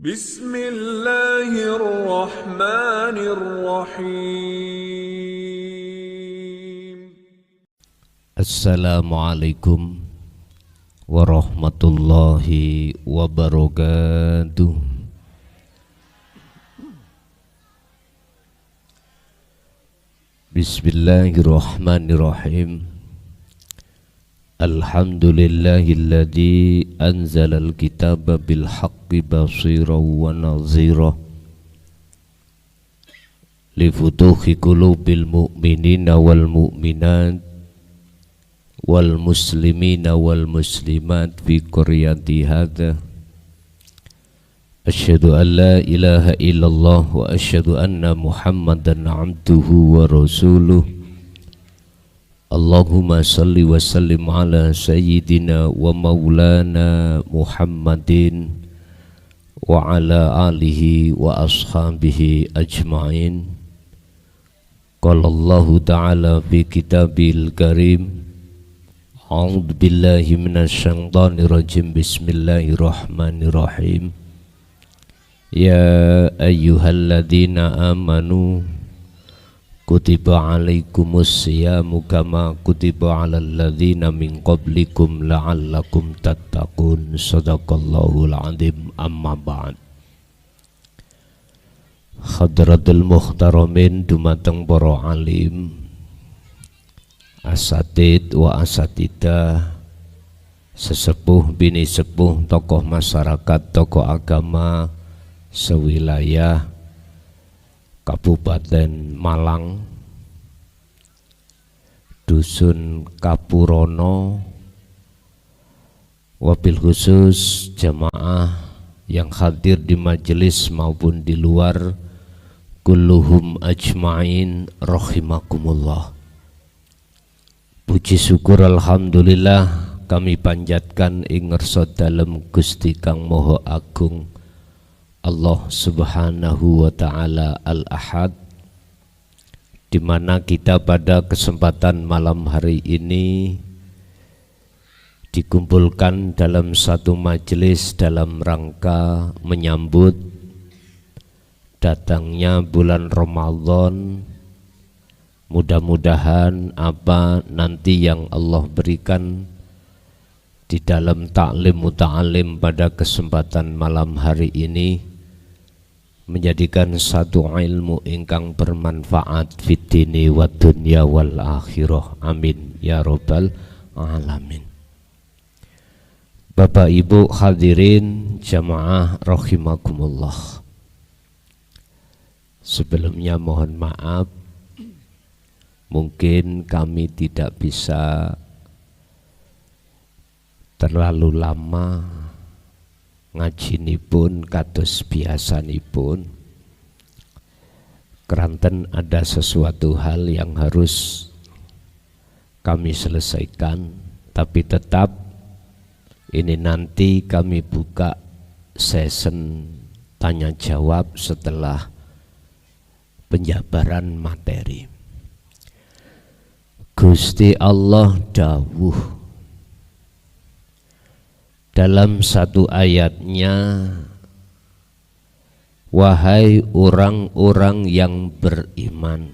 Bismillahirrahmanirrahim. Assalamualaikum warahmatullahi wabarakatuh. Bismillahirrahmanirrahim. Alhamdulillahilladzi anzalal kitaba bil haqqi basiran wa nadhira li futuhi qulubil mu'minina wal mu'minat wal muslimina wal muslimat fi qaryati hadza. Asyhadu an la ilaha illallah wa asyhadu anna Muhammadan abduhu wa rasuluh. Allahumma salli wa sallim ala sayyidina wa maulana Muhammadin wa ala alihi wa ashabihi ajma'in. Qala Allahu ta'ala fi kitabil karim, a'udzu billahi minasyaitonir rajim, bismillahirrahmanirrahim. Ya ayyuhalladzina amanu kutiba alaikumus siyamu kama kutiba alal ladzina min qablikum la'allakum tattaqun. Shadaqallahul azim. Amma ba'd. Hadratul muhtaramin dumateng para alim, asatid wa asatidah, sesepuh bini sepuh, tokoh masyarakat, tokoh agama sewilayah Kabupaten Malang, Dusun Kapurono, wabil khusus jamaah yang hadir di majelis maupun di luar, kulluhum ajma'in rahimakumullah. Puji syukur alhamdulillah kami panjatkan ing ngarsa dalem Gusti Kang Maha Agung Allah Subhanahu wa Ta'ala Al-Ahad, di mana kita pada kesempatan malam hari ini dikumpulkan dalam satu majelis dalam rangka menyambut datangnya bulan Ramadan. Mudah-mudahan apa nanti yang Allah berikan di dalam taklim muta'alim pada kesempatan malam hari ini menjadikan satu ilmu ingkang bermanfaat fid dini wa dunya wal akhirah. Amin ya rabbal alamin. Bapak Ibu hadirin jamaah rahimakumullah, sebelumnya mohon maaf mungkin kami tidak bisa terlalu lama ngajinipun kados biasanipun, keranten ada sesuatu hal yang harus kami selesaikan, tapi tetap ini nanti kami buka session tanya jawab setelah penjabaran materi. Gusti Allah dawuh dalam satu ayatnya, wahai orang-orang yang beriman,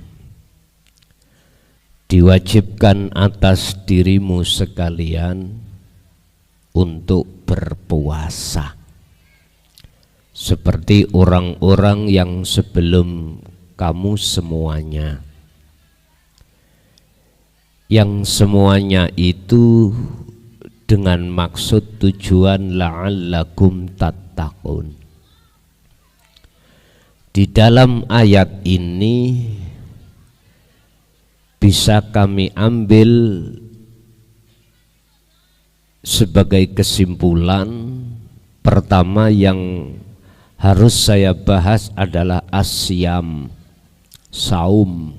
diwajibkan atas dirimu sekalian untuk berpuasa seperti orang-orang yang sebelum kamu semuanya, yang semuanya itu dengan maksud tujuan la'allakum tattaqun. Di dalam ayat ini bisa kami ambil sebagai kesimpulan pertama yang harus saya bahas adalah asyam, saum.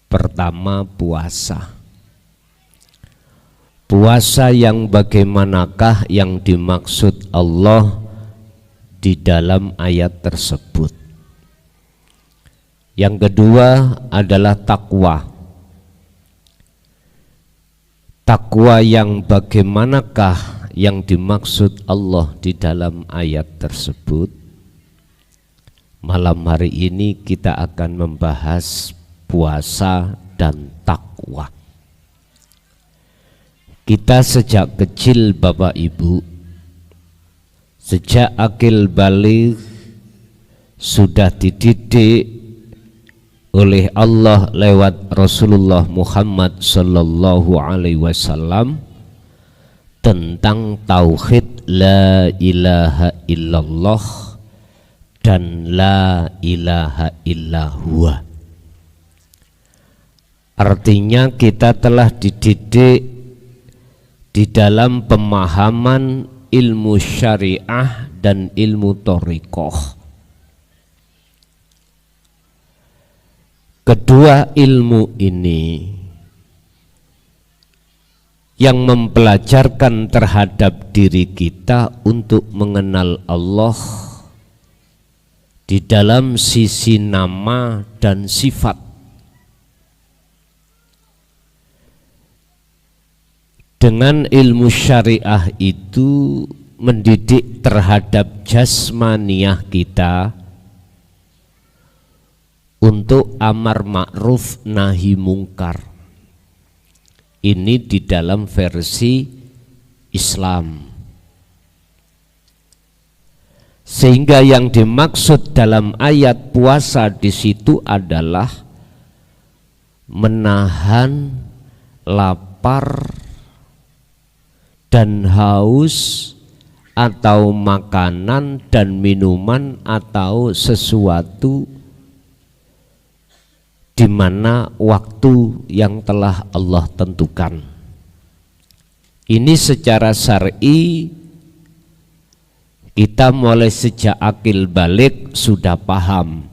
Pertama, puasa. Puasa yang bagaimanakah yang dimaksud Allah di dalam ayat tersebut? Yang kedua adalah takwa. Takwa yang bagaimanakah yang dimaksud Allah di dalam ayat tersebut? Malam hari ini kita akan membahas puasa dan takwa. Kita sejak kecil Bapak Ibu, sejak akil balik sudah dididik oleh Allah lewat Rasulullah Muhammad sallallahu alaihi wasallam tentang tauhid la ilaha illallah dan la ilaha illallah. Artinya kita telah dididik di dalam pemahaman ilmu syariah dan ilmu thariqah. Kedua ilmu ini yang mempelajarkan terhadap diri kita untuk mengenal Allah di dalam sisi nama dan sifat. Dengan ilmu syariah itu mendidik terhadap jasmaniah kita untuk amar ma'ruf nahi mungkar. Ini di dalam versi Islam. Sehingga yang dimaksud dalam ayat puasa di situ adalah menahan lapar dan haus atau makanan dan minuman atau sesuatu di mana waktu yang telah Allah tentukan. Ini secara syar'i kita mulai sejak akil balik sudah paham.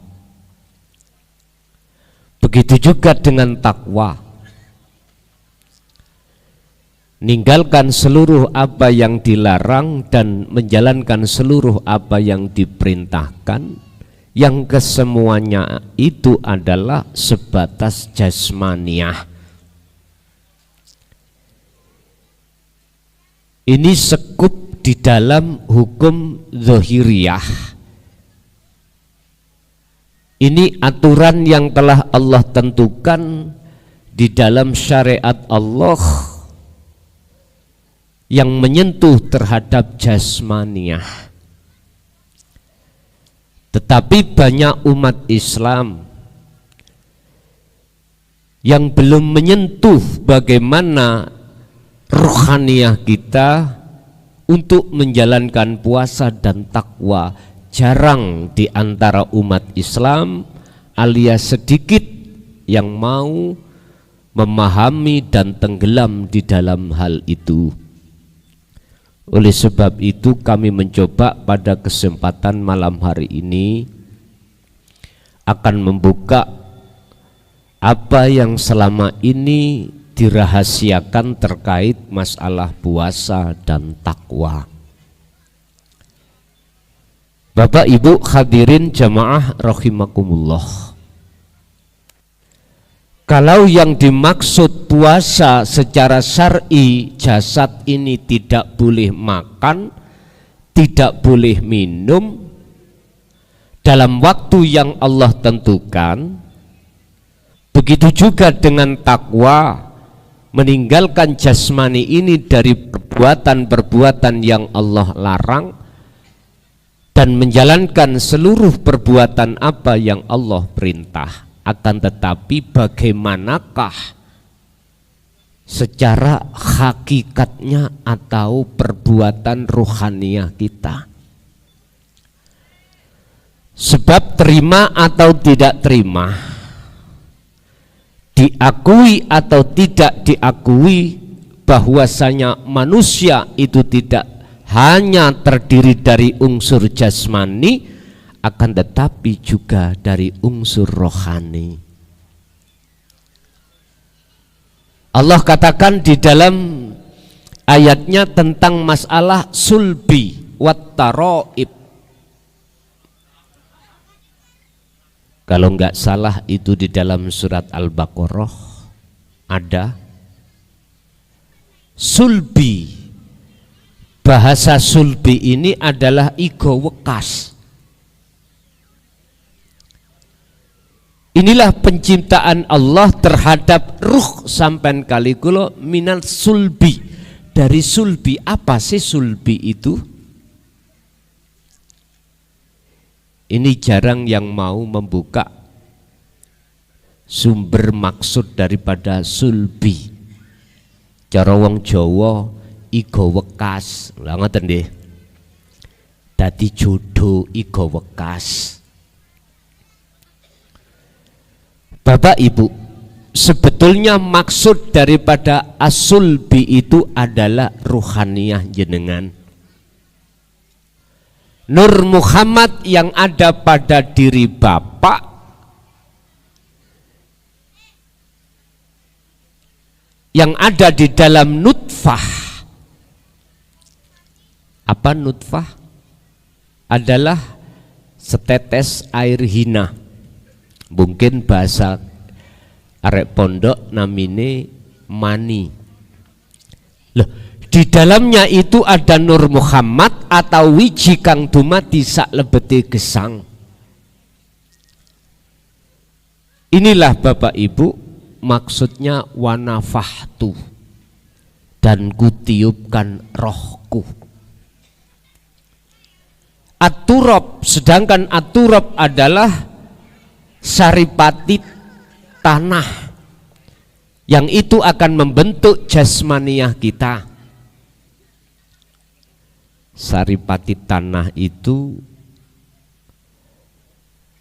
Begitu juga dengan takwa. Ninggalkan seluruh apa yang dilarang dan menjalankan seluruh apa yang diperintahkan, yang kesemuanya itu adalah sebatas jasmaniah. Ini sekup di dalam hukum zahiriyah. Ini aturan yang telah Allah tentukan di dalam syariat Allah yang menyentuh terhadap jasmaniah. Tetapi banyak umat Islam yang belum menyentuh bagaimana rohaniah kita untuk menjalankan puasa dan takwa. Jarang di antara umat Islam alias sedikit yang mau memahami dan tenggelam di dalam hal itu. Oleh sebab itu kami mencoba pada kesempatan malam hari ini akan membuka apa yang selama ini dirahasiakan terkait masalah puasa dan takwa. Bapak Ibu hadirin jamaah rahimakumullah. Kalau yang dimaksud puasa secara syar'i, jasad ini tidak boleh makan, tidak boleh minum dalam waktu yang Allah tentukan. Begitu juga dengan takwa, meninggalkan jasmani ini dari perbuatan-perbuatan yang Allah larang dan menjalankan seluruh perbuatan apa yang Allah perintah. Akan tetapi bagaimanakah secara hakikatnya atau perbuatan rohaniah kita? Sebab terima atau tidak terima, diakui atau tidak diakui bahwasanya manusia itu tidak hanya terdiri dari unsur jasmani, akan tetapi juga dari unsur rohani. Allah katakan di dalam ayatnya tentang masalah sulbi wat taraib. Kalau enggak salah itu di dalam surat Al-Baqarah ada sulbi, bahasa sulbi ini adalah igo wekas. Inilah penciptaan Allah terhadap ruh sampan kali kula minal sulbi. Dari sulbi, apa sih sulbi itu? Ini jarang yang mau membuka sumber maksud daripada sulbi. Cara wong Jawa igo wekas. Lah ngoten nggih. Dadi jodoh igo wekas. Bapak Ibu, sebetulnya maksud daripada as-sulbi itu adalah ruhaniyah jenengan. Nur Muhammad yang ada pada diri Bapak yang ada di dalam nutfah. Apa nutfah? Adalah setetes air hina. Mungkin bahasa arek pondok namine mani. Loh, di dalamnya itu ada Nur Muhammad atau wiji kang dumadi sak lebete gesang. Inilah Bapak Ibu maksudnya wanafahtu, dan kutiupkan rohku. At-turab, sedangkan at-turab adalah saripati tanah yang itu akan membentuk jasmaniah kita. Saripati tanah itu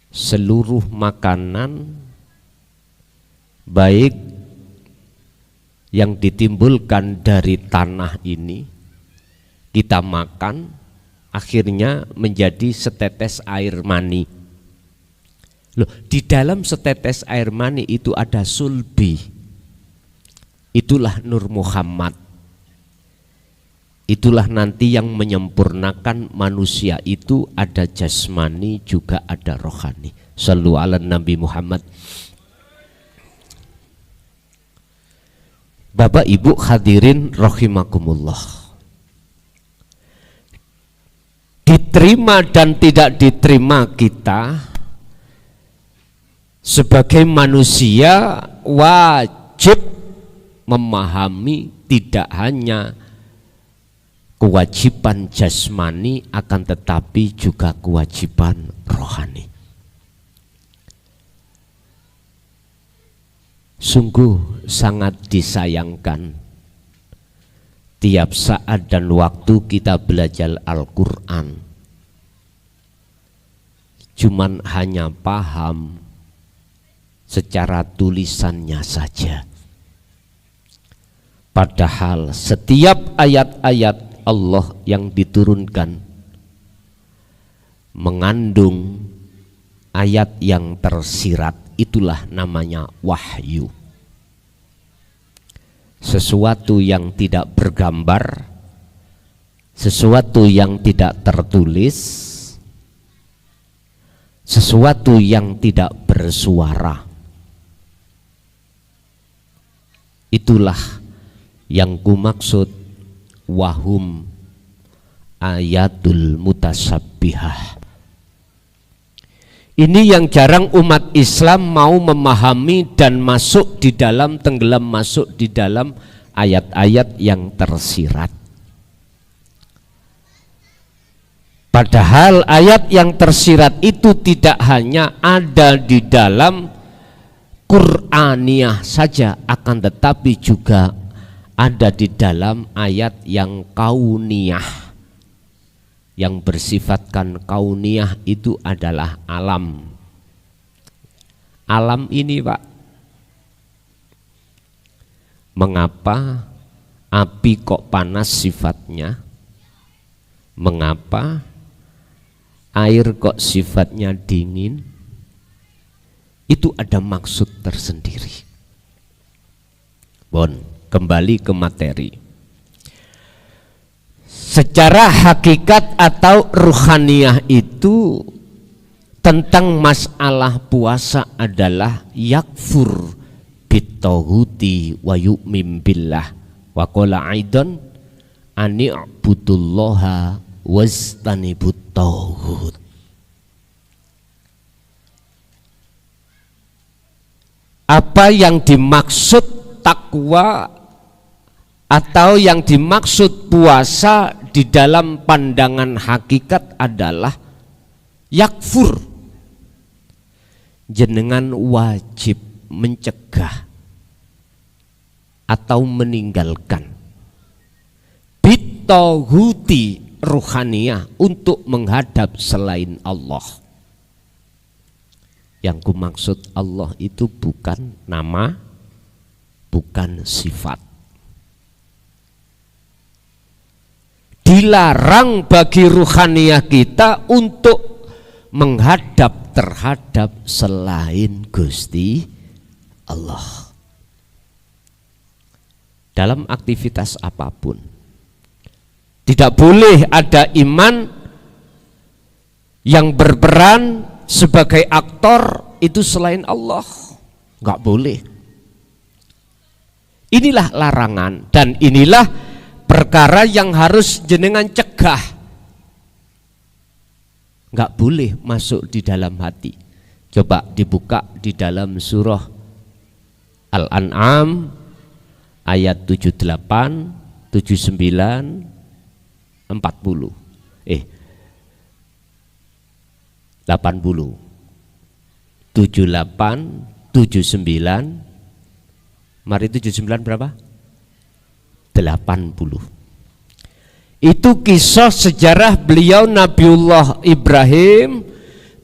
seluruh makanan baik yang ditimbulkan dari tanah ini kita makan, akhirnya menjadi setetes air mani. Loh, di dalam setetes air mani itu ada sulbi. Itulah Nur Muhammad. Itulah nanti yang menyempurnakan manusia itu, ada jasmani juga ada rohani. Shallu ala Nabi Muhammad. Bapak Ibu hadirin rahimakumullah. Diterima dan tidak diterima kita sebagai manusia wajib memahami tidak hanya kewajiban jasmani akan tetapi juga kewajiban rohani. Sungguh sangat disayangkan tiap saat dan waktu kita belajar Al-Quran cuman hanya paham secara tulisannya saja. Padahal setiap ayat-ayat Allah yang diturunkan mengandung ayat yang tersirat, itulah namanya wahyu. Sesuatu yang tidak bergambar, sesuatu yang tidak tertulis, sesuatu yang tidak bersuara. Itulah yang kumaksud wahum ayatul mutasabbihah. Ini yang jarang umat Islam mau memahami dan masuk di dalam, tenggelam masuk di dalam ayat-ayat yang tersirat. Padahal ayat yang tersirat itu tidak hanya ada di dalam Qur'aniyah saja, akan tetapi juga ada di dalam ayat yang kauniyah. Yang bersifatkan kauniyah itu adalah alam. Alam ini, Pak, mengapa api kok panas sifatnya? Mengapa air kok sifatnya dingin? Itu ada maksud tersendiri. Bon, kembali ke materi. Secara hakikat atau ruhaniyah itu tentang masalah puasa adalah yakfur bitauhuti wa yu'min billah wa qala aidan ani'budullaha wastanibut tauhid. Apa yang dimaksud takwa atau yang dimaksud puasa di dalam pandangan hakikat adalah yakfur. Jenengan wajib mencegah atau meninggalkan bitauhuti ruhaniyah untuk menghadap selain Allah. Yang kumaksud Allah itu bukan nama, bukan sifat. Dilarang bagi ruhaniyah kita untuk menghadap terhadap selain Gusti Allah. Dalam aktivitas apapun. Tidak boleh ada iman yang berperan sebagai aktor itu selain Allah, nggak boleh. Inilah larangan dan inilah perkara yang harus jenengan cegah. Nggak boleh masuk di dalam hati. Coba dibuka di dalam surah Al-An'am ayat 78, 79, 40. 80, 78, 79, mari 79 berapa? 80. Itu kisah sejarah beliau Nabiullah Ibrahim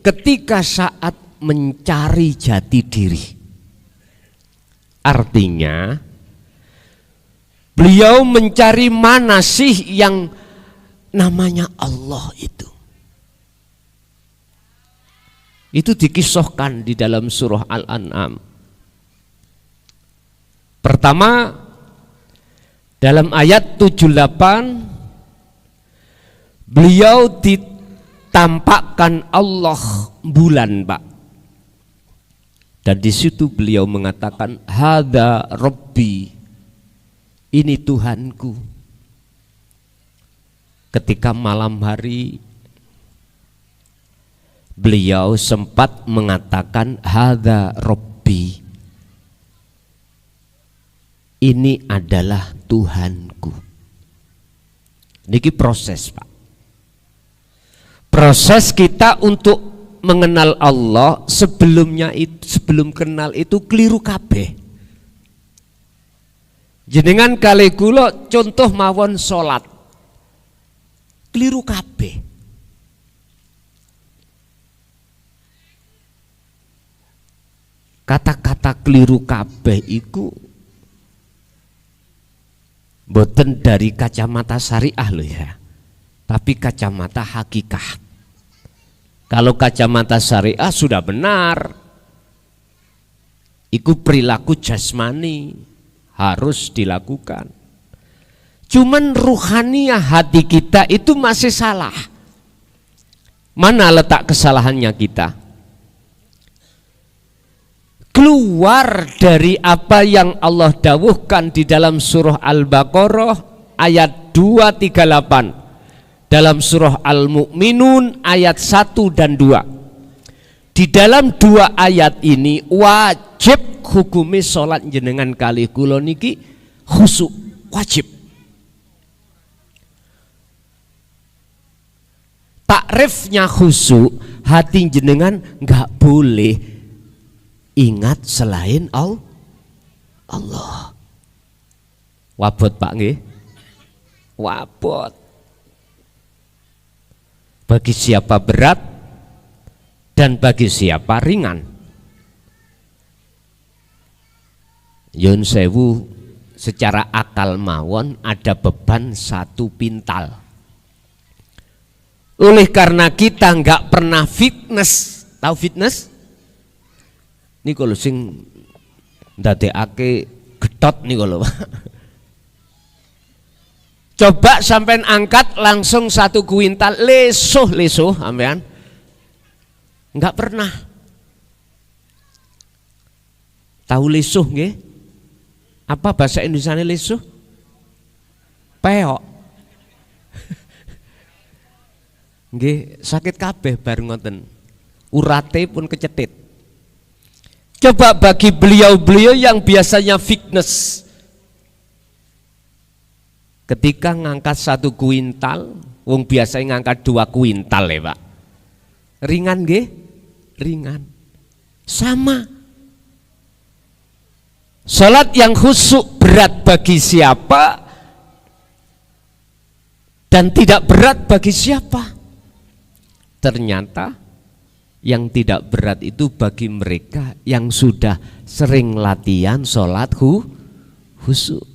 ketika saat mencari jati diri. Artinya beliau mencari mana sih yang namanya Allah itu. Itu dikisahkan di dalam surah Al-An'am. Pertama, dalam ayat 78 beliau ditampakkan Allah bulan, Pak. Dan di situ beliau mengatakan, "Hada Rabbi." Ini Tuhanku. Ketika malam hari beliau sempat mengatakan hada Rabbi, ini adalah Tuhanku. Niki proses, Pak. Proses kita untuk mengenal Allah sebelumnya itu, sebelum kenal itu keliru kabeh. Jenengan kali kula contoh mawon salat. Keliru kabeh. Kata-kata keliru kabeh iku boten dari kacamata syariah loh ya, tapi kacamata hakikat. Kalau kacamata syariah sudah benar, iku perilaku jasmani harus dilakukan. Cuman ruhaniyah hati kita itu masih salah. Mana letak kesalahannya kita? Keluar dari apa yang Allah dawuhkan di dalam surah Al-Baqarah ayat 238, dalam surah Al-Mu'minun ayat 1 dan 2. Di dalam dua ayat ini wajib hukumi sholat jenengan kali kula niki khusyuk, wajib. Takrifnya khusyuk, hati jenengan nggak boleh ingat selain Allah. Wabot Pak nggih? Wabot. Bagi siapa berat dan bagi siapa ringan. Yun sewu secara akal mawon ada beban 1 pintal. Oleh karena kita nggak pernah fitness, tahu fitness? Ini kalau sing ndadekake getot nih kalau coba sampean angkat langsung 1 kuintal lesuh sampean nggak pernah. Tahu lesuh nggih? Apa bahasa Indonesianya lesuh? Peok. Nggih, sakit kabeh bareng ngoten. Urate pun kecetit. Coba bagi beliau-beliau yang biasanya fitness, ketika ngangkat 1 kuintal, wong biasanya ngangkat 2 kuintal ya Pak. Ringan nggih? Ringan. Sama. Salat yang khusyuk berat bagi siapa dan tidak berat bagi siapa? Ternyata yang tidak berat itu bagi mereka yang sudah sering latihan sholat khusyuk.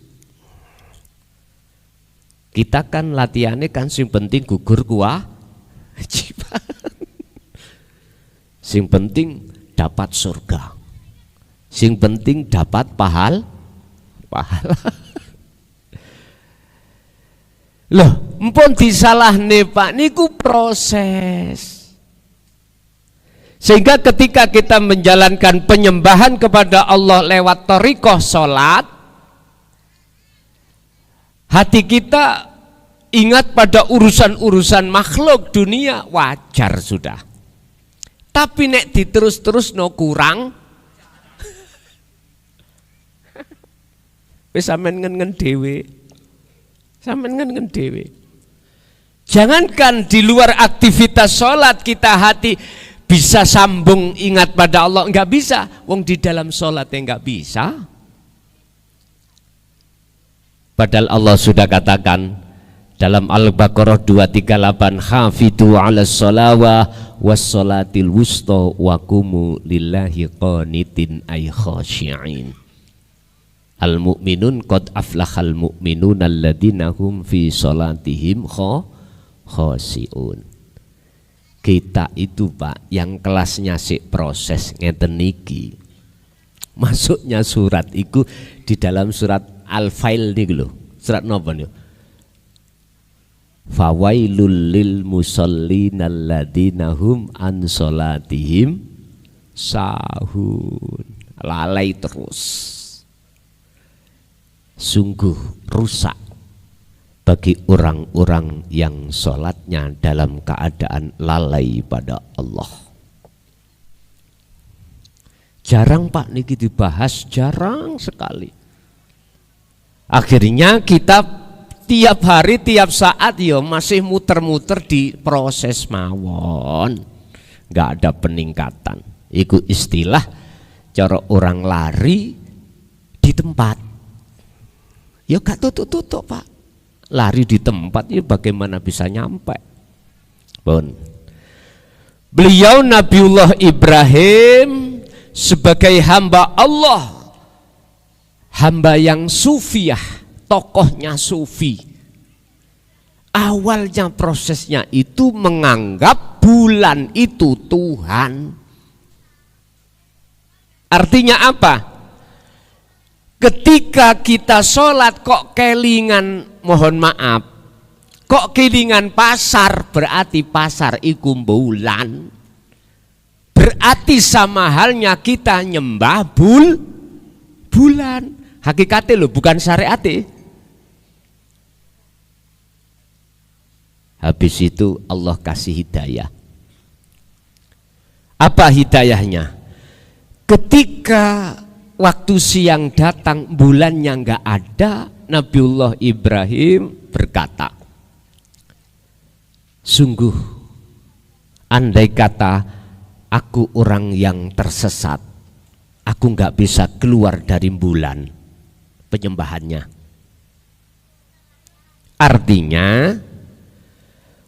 Kita kan latihannya kan sing penting gugur kewajiban. Sing penting dapat surga. Sing penting dapat pahala. Loh, mpun disalahne Pak, niku proses. Sehingga ketika kita menjalankan penyembahan kepada Allah lewat thariqah salat, hati kita ingat pada urusan-urusan makhluk dunia, wajar sudah. Tapi nek diterus-terus no kurang, wis sampean ngen dhewe. Sampean ngen dhewe. Jangankan di luar aktivitas sholat kita hati bisa sambung ingat pada Allah, enggak bisa. Wong di dalam sholat enggak bisa. Padahal Allah sudah katakan dalam Al-Baqarah 238, hafidu 'alas shalawa was sholatil wusta wa qumu lillahi qanitin ay khashi'in. Al-mu'minun qad aflahal mu'minun alladzina hum fi sholatihim khashi'un. Kita itu Pak yang kelasnya sik proses ngeten niki. Masuknya surat itu di dalam surat Al-Fail niku lho. Surat napa niku? Fawailul lil musallin alladzina hum an sholatihim sahun. Lalai terus. Sungguh rusak bagi orang-orang yang sholatnya dalam keadaan lalai pada Allah. Jarang Pak niki dibahas, jarang sekali. Akhirnya kita tiap hari tiap saat ya masih muter-muter di proses mawon, nggak ada peningkatan. Iku istilah cara orang lari di tempat. Ya gak tutup-tutup Pak. Lari di tempat ya bagaimana bisa nyampe. Pun. Beliau Nabiullah Ibrahim sebagai hamba Allah, hamba yang sufiah, tokohnya sufi. Awalnya prosesnya itu menganggap bulan itu Tuhan. Artinya apa? Ketika kita sholat kok kelingan, mohon maaf, kok kelingan pasar, berarti pasar iku bulan. Berarti sama halnya kita nyembah bulan. Hakikatnya loh, bukan syariatnya. Habis itu Allah kasih hidayah. Apa hidayahnya? Ketika waktu siang datang, bulannya enggak ada, Nabiullah Ibrahim berkata, sungguh andai kata aku orang yang tersesat, aku enggak bisa keluar dari bulan penyembahannya. Artinya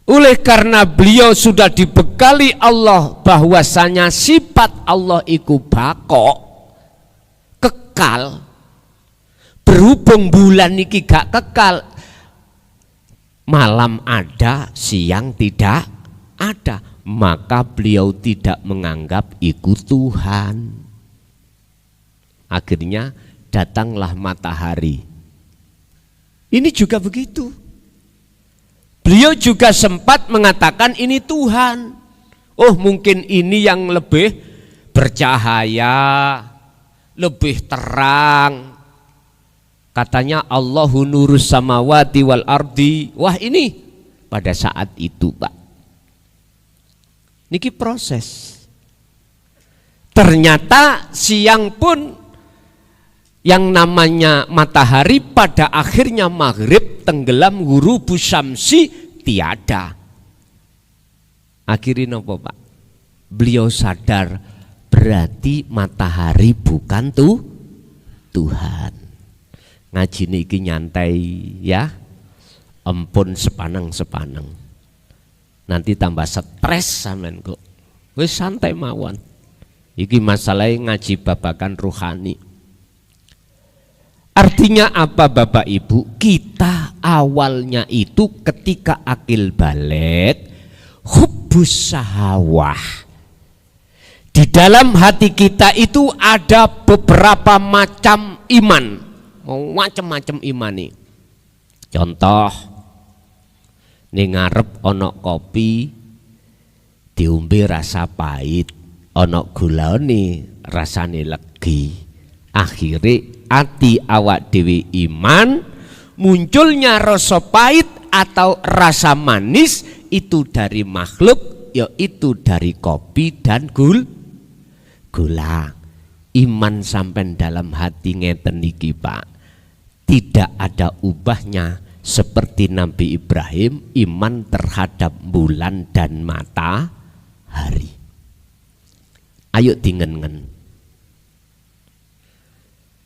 oleh karena beliau sudah dibekali Allah bahwasanya sifat Allah iku bako, kekal. Berhubung bulan niki gak kekal, malam ada, siang tidak ada, maka beliau tidak menganggap iku Tuhan. Akhirnya datanglah matahari. Ini juga begitu. Beliau juga sempat mengatakan ini Tuhan. Oh, mungkin ini yang lebih bercahaya, lebih terang. Katanya Allahu nurus samawati wal ardi. Wah, ini pada saat itu Pak, Niki proses. Ternyata siang pun yang namanya matahari pada akhirnya maghrib tenggelam ghurubu syamsi tiada. Akhirnya apa Pak? Beliau sadar berarti matahari bukan Tuhan. Ngaji niki nyantai ya, empun sepaneng-sepaneng. Nanti tambah stres sampean kok. Wis santai mawon. Iki masalahnya ngaji babakan ruhani. Artinya apa Bapak Ibu? Kita awalnya itu ketika akil balik, hubbus syahwah. Di dalam hati kita itu ada beberapa macam iman, macam-macam iman nih. Contoh, ning ngarep ana kopi diombe rasa pahit, ana gulane rasane legi. Akhirnya ati awak dewi iman, munculnya rasa pahit atau rasa manis itu dari makhluk, yaitu dari kopi dan gula. Iman sampai dalam hati ngeten niki Pak, tidak ada ubahnya seperti Nabi Ibrahim iman terhadap bulan dan matahari. Ayo dingen-ngen.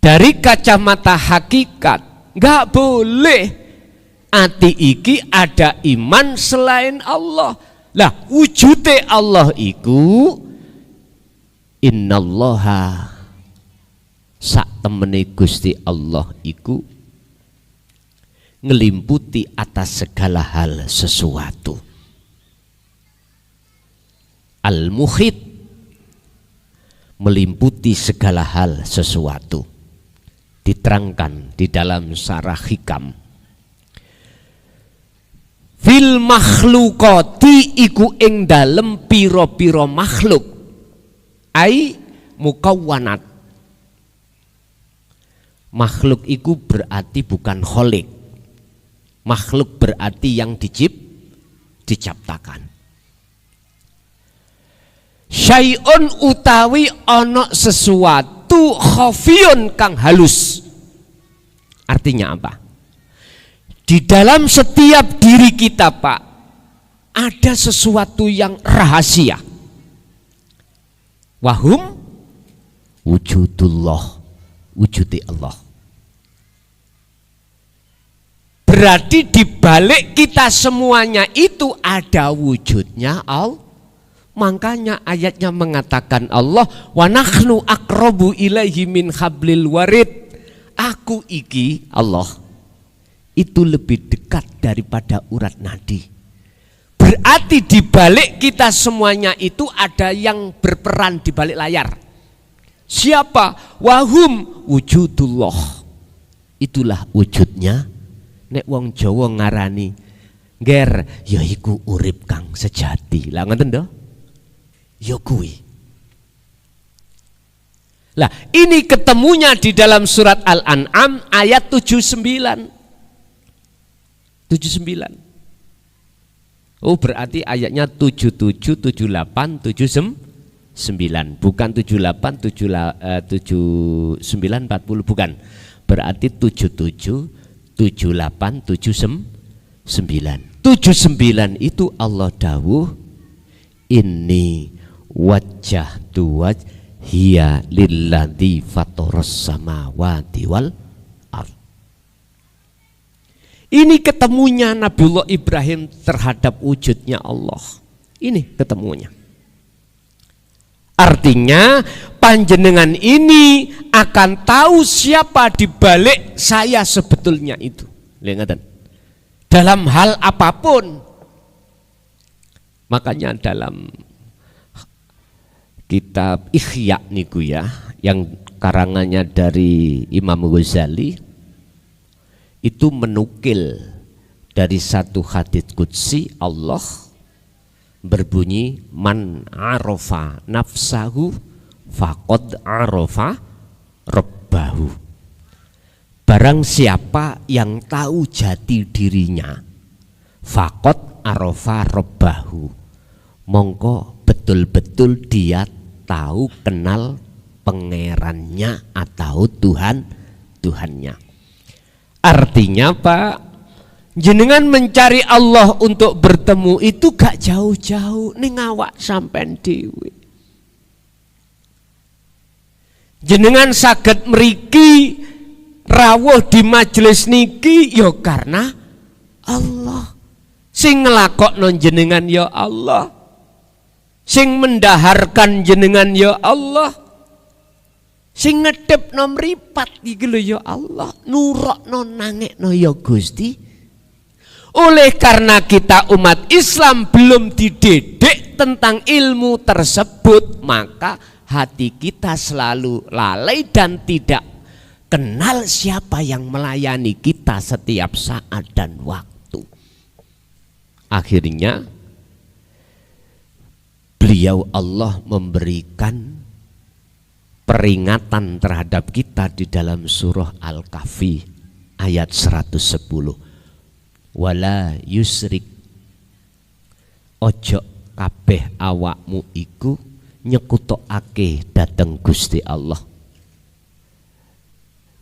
Dari kacamata hakikat nggak boleh ati iki ada iman selain Allah. Lah wujude Allah iku innallaha, sak temene Gusti Allah iku ngelimputi atas segala hal sesuatu. Al-muhit, melimputi segala hal sesuatu. Diterangkan di dalam syarah hikam, fil makhlukati iku ing dalem piro-piro makhluk, ai mukawwanat. Makhluk iku berarti bukan kholik. Makhluk berarti yang diciptakan. Syai'un utawi ono sesuatu khafiyun kang halus. Artinya apa? Di dalam setiap diri kita Pak, ada sesuatu yang rahasia. Wahum wujudullah, wujudi Allah. Berarti di balik kita semuanya itu ada wujudnya Allah. Makanya ayatnya mengatakan Allah, wa nahnu aqrabu ilaihi min hablil warid. Aku iki Allah itu lebih dekat daripada urat nadi. Berarti di balik kita semuanya itu ada yang berperan di balik layar. Siapa? Wahum wujudullah. Itulah wujudnya. Nek wong Jawa ngarani nger yaiku urip kang sejati. Lah ngoten to? Ya kuwi. Lah ini ketemunya di dalam surat Al-An'am ayat 79. Oh berarti ayatnya 77, 78, 79. Bukan 78, 79, 40 bukan. Berarti 77, 78, 79. 79 itu Allah dawuh inni wajjahtu wajhiya lilladzi fataras samawati wal ardh. Ini ketemunya Nabiullah Ibrahim terhadap wujudnya Allah. Ini ketemunya. Artinya panjenengan ini akan tahu siapa di balik saya sebetulnya itu. Lihat dalam hal apapun. Makanya dalam kitab Ihya niku ya, yang karangannya dari Imam Ghazali itu menukil dari satu hadits qudsi Allah berbunyi man arafa nafsahu faqad arafa rabbahu. Barang siapa yang tahu jati dirinya faqad arafa rabbahu, mongko betul-betul dia tahu kenal pangerannya atau Tuhannya. Artinya Pak, jenengan mencari Allah untuk bertemu itu gak jauh-jauh ning awak sampean dhewe. Jenengan saged mriki rawuh di majelis niki ya karena Allah. Sing nglakokno jenengan ya Allah. Sing mendaharkan jenengan ya Allah. Sing ngedepno mripat iki lho ya Allah. Nurokno nangekno ya Gusti. Oleh karena kita umat Islam belum dididik tentang ilmu tersebut, maka hati kita selalu lalai dan tidak kenal siapa yang melayani kita setiap saat dan waktu. Akhirnya beliau Allah memberikan peringatan terhadap kita di dalam surah Al-Kahfi ayat 110. Wala yusrik, ojo kabeh awakmu iku nyekutokake dateng Gusti Allah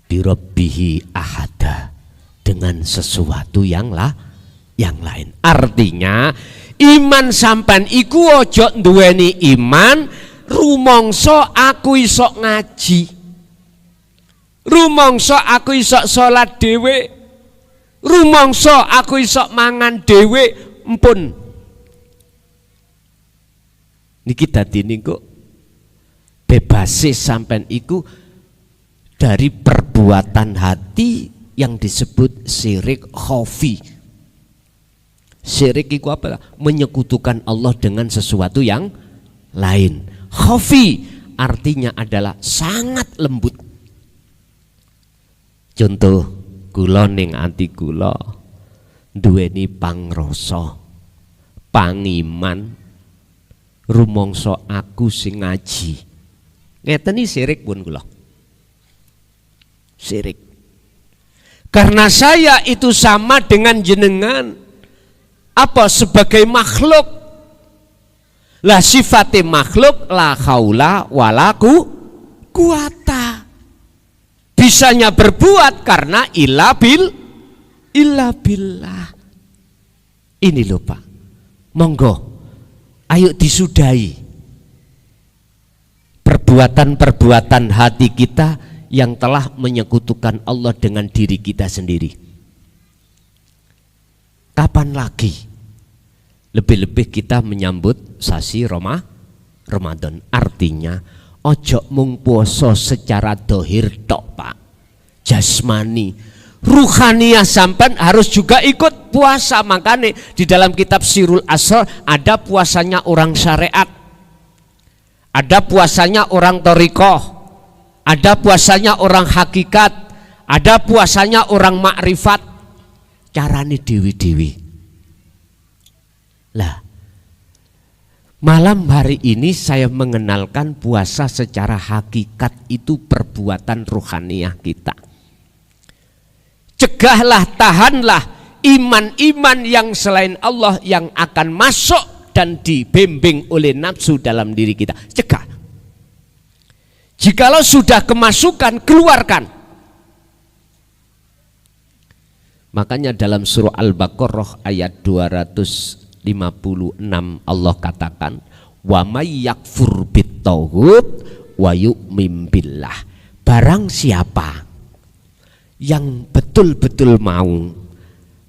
birabbihi ahada, dengan sesuatu yang lain. Artinya iman sampan iku ojo nduweni iman rumangsa aku iso ngaji, rumangsa aku iso salat dhewe, rumangsa aku iso mangan dhewe. Empun niki dadi niku bebase sampean iku dari perbuatan hati yang disebut syirik khafi. Syirik iku apa? Menyekutukan Allah dengan sesuatu yang lain. Khafi artinya adalah sangat lembut. Contoh, kula ning ati kula duweni pangrasa, pangiman, rumangsa aku sing ngaji. Ngeten iki syirik pun kula. Syirik. Karena saya itu sama dengan jenengan apa sebagai makhluk. Lah sifatnya makhluk la haula wala quwata. Bisanya berbuat karena illa billah. Ini lho Pak. Monggo ayo disudahi perbuatan-perbuatan hati kita yang telah menyekutukan Allah dengan diri kita sendiri. Kapan lagi? Lebih-lebih kita menyambut sasi Ramadan. Artinya ojo mung puasa secara dohir tok Pak, jasmani, ruhaniyah sampean harus juga ikut puasa. Makanya di dalam kitab Sirul Asrar ada puasanya orang syariat, ada puasanya orang thariqah, ada puasanya orang hakikat, ada puasanya orang makrifat. Carane dewi-dewi. Lah, malam hari ini saya mengenalkan puasa secara hakikat itu perbuatan ruhaniyah kita. Cegahlah, tahanlah iman-iman yang selain Allah yang akan masuk dan dibimbing oleh nafsu dalam diri kita. Cegah. Jikalau sudah kemasukan, keluarkan. Makanya dalam surah Al-Baqarah ayat 256 Allah katakan, wa may yakfur bit-taghut wa yu'min billah. Barang siapa yang betul-betul mau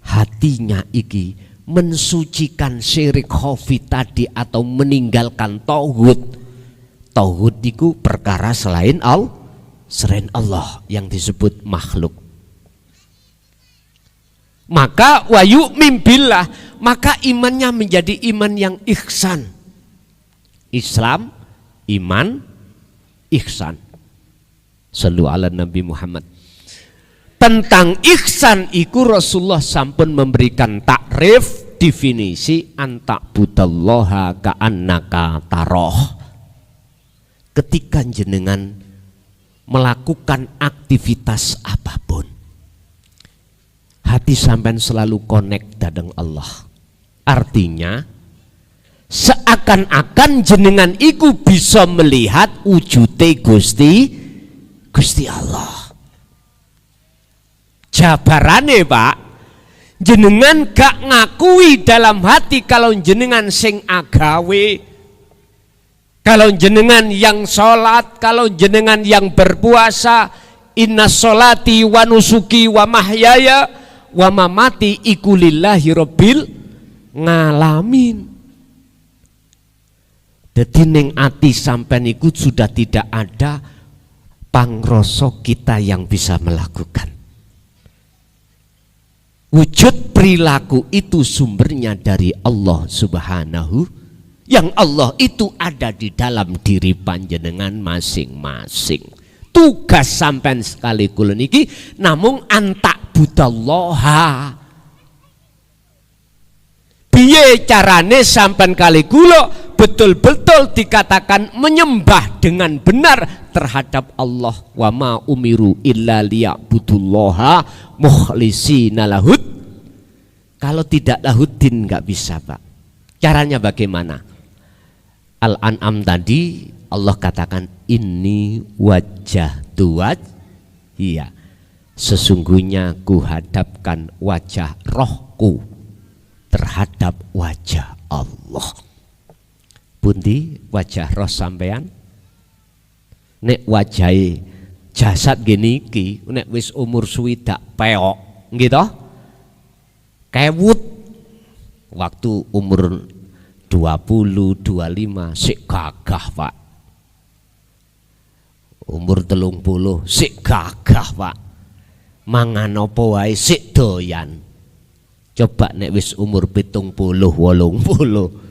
hatinya iki mensucikan syirik khafi tadi atau meninggalkan tauhid. Tauhid itu perkara selain Allah yang disebut makhluk. Maka wa yu'min billah, maka imannya menjadi iman yang ihsan. Islam, iman, ihsan. Shallu ala Nabi Muhammad. Tentang ihsan iku Rasulullah sampun memberikan takrif, definisi, anta'budallaha ka'annaka taroh. Ketika jenengan melakukan aktivitas apapun, hati sampean selalu connect dadeng Allah. Artinya seakan-akan jenengan iku bisa melihat wujude Gusti Allah. Jabarane Pak, jenengan gak ngakui dalam hati kalau jenengan sing agawe, kalau jenengan yang sholat, kalau jenengan yang berpuasa, inna sholati wa nusuki wa mahyaya wa mamati iku lillahi rabbil ngalamin. Dadi ning ati sampean iku sudah tidak ada pangrasa kita yang bisa melakukan. Wujud perilaku itu sumbernya dari Allah Subhanahu, yang Allah itu ada di dalam diri panjenengan masing-masing. Tugas sampean sekali kula niki namung antak budallaha. Piye carane sampean kali kula betul-betul dikatakan menyembah dengan benar terhadap Allah. Wa ma umiru illa liya'budullaha mukhlishina lahud. Kalau tidak lahuddin nggak bisa Pak. Caranya bagaimana? Al-An'am tadi Allah katakan ini wajah tuwaj. Iya, sesungguhnya kuhadapkan wajah rohku terhadap wajah Allah. Pundi wajah roh sampean? Nek wajahe jasad gini iki, nek wis umur swidak peok, gitu? Kewut waktu umur 20, 25 sik gagah Pak. Umur 30 sik gagah Pak. Mangan apa wae sik doyan. Coba nek wis umur 70, 80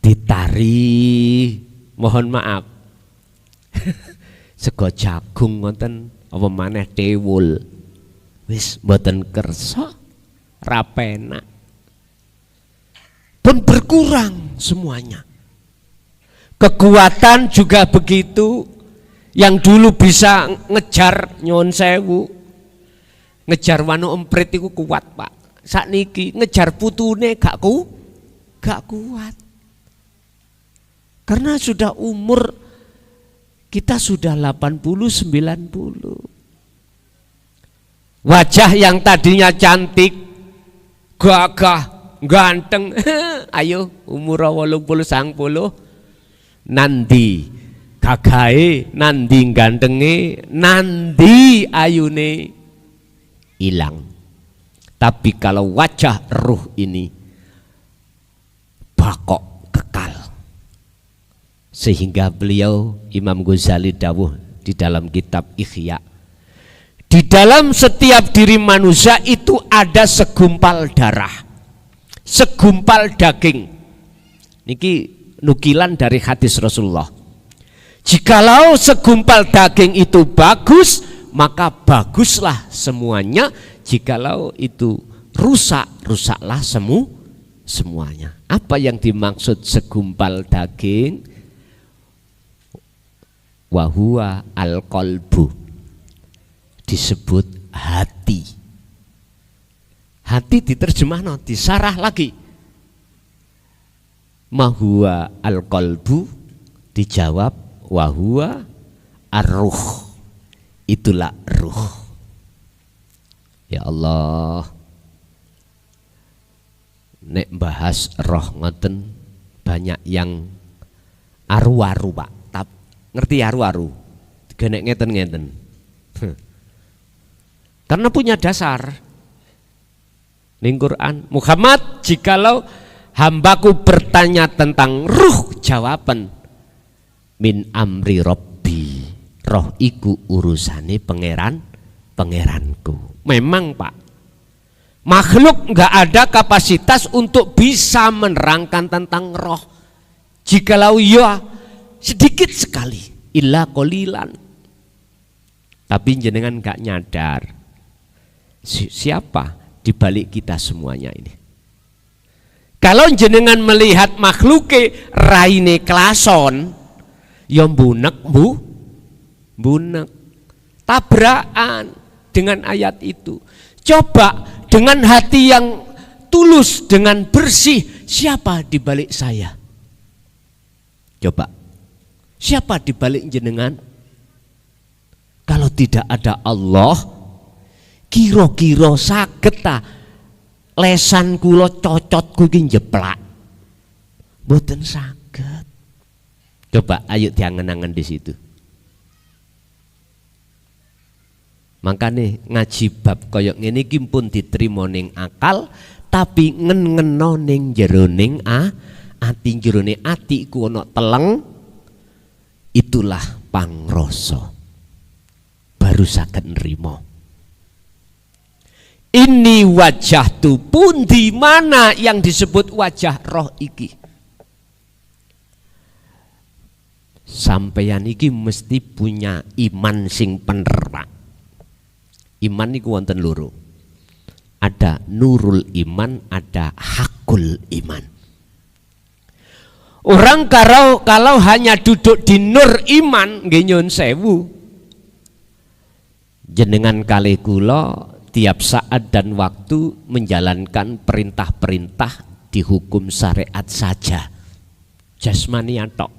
ditari, mohon maaf, sego jagung ngoten apa maneh tewul, wis mboten kersa, ra penak, pun berkurang semuanya. Kekuatan juga begitu. Yang dulu bisa ngejar nyuwun sewu, ngejar wanu emprit iku kuat Pak. Sakniki ngejar putune gak kuat. Karena sudah umur kita sudah 80, 90. Wajah yang tadinya cantik, gagah, ganteng, ayo umur 80, 90, nandi gagahe, nandi gantenge, nandi ayune hilang. Tapi kalau wajah ruh ini bakok, sehingga beliau Imam Ghazali dawuh di dalam kitab Ihya, di dalam setiap diri manusia itu ada segumpal darah, segumpal daging. Niki nukilan dari hadis Rasulullah. Jikalau segumpal daging itu bagus, maka baguslah semuanya. Jikalau itu rusak, rusaklah semuanya. Apa yang dimaksud segumpal daging? Wahuwa al-qalbu, disebut hati. Hati diterjemahno, disarah lagi. Mahuwa al-qalbu, dijawab wahuwa ar-ruh, itulah ruh. Ya Allah, nek bahas roh ngoten banyak yang aru-aru Pak. Ngerti aru-aru, genek ngeten-ngeten. Karena punya dasar. Ning Quran, Muhammad, jikalau hambaku bertanya tentang ruh, jawaban min amri Rabbi, roh iku urusane pangeranku. Memang Pak, makhluk nggak ada kapasitas untuk bisa menerangkan tentang roh. Jikalau ya sedikit sekali, illa qolilan. Tapi jenengan gak nyadar siapa di balik kita semuanya ini. Kalau jenengan melihat makhluke raine klason, ya bunek tabrakan dengan ayat itu. Coba dengan hati yang tulus, dengan bersih, siapa di balik saya? Coba, siapa di balik jenengan? Kalau tidak ada Allah, kira-kira saged ta lesan kula cocotku iki njeplak? Mboten saged. Coba ayo diangen-angen di situ. Makanya ngaji bab koyok ngene iki pun diterima ning akal, tapi ngeno ning jero ning ati, jerone ati iku ana teleng, itulah pangrasa. Baru saged nrimo. Ini wajah tu pun di mana yang disebut wajah roh iki. Sampeyan iki mesti punya iman sing bener, Pak. Iman niku wonten loro. Ada nurul iman, ada hakul iman. Orang kalau hanya duduk di nur iman, nggih nyun sewu. Jenengan kalih kula tiap saat dan waktu menjalankan perintah-perintah di hukum syariat saja, jasmani tok.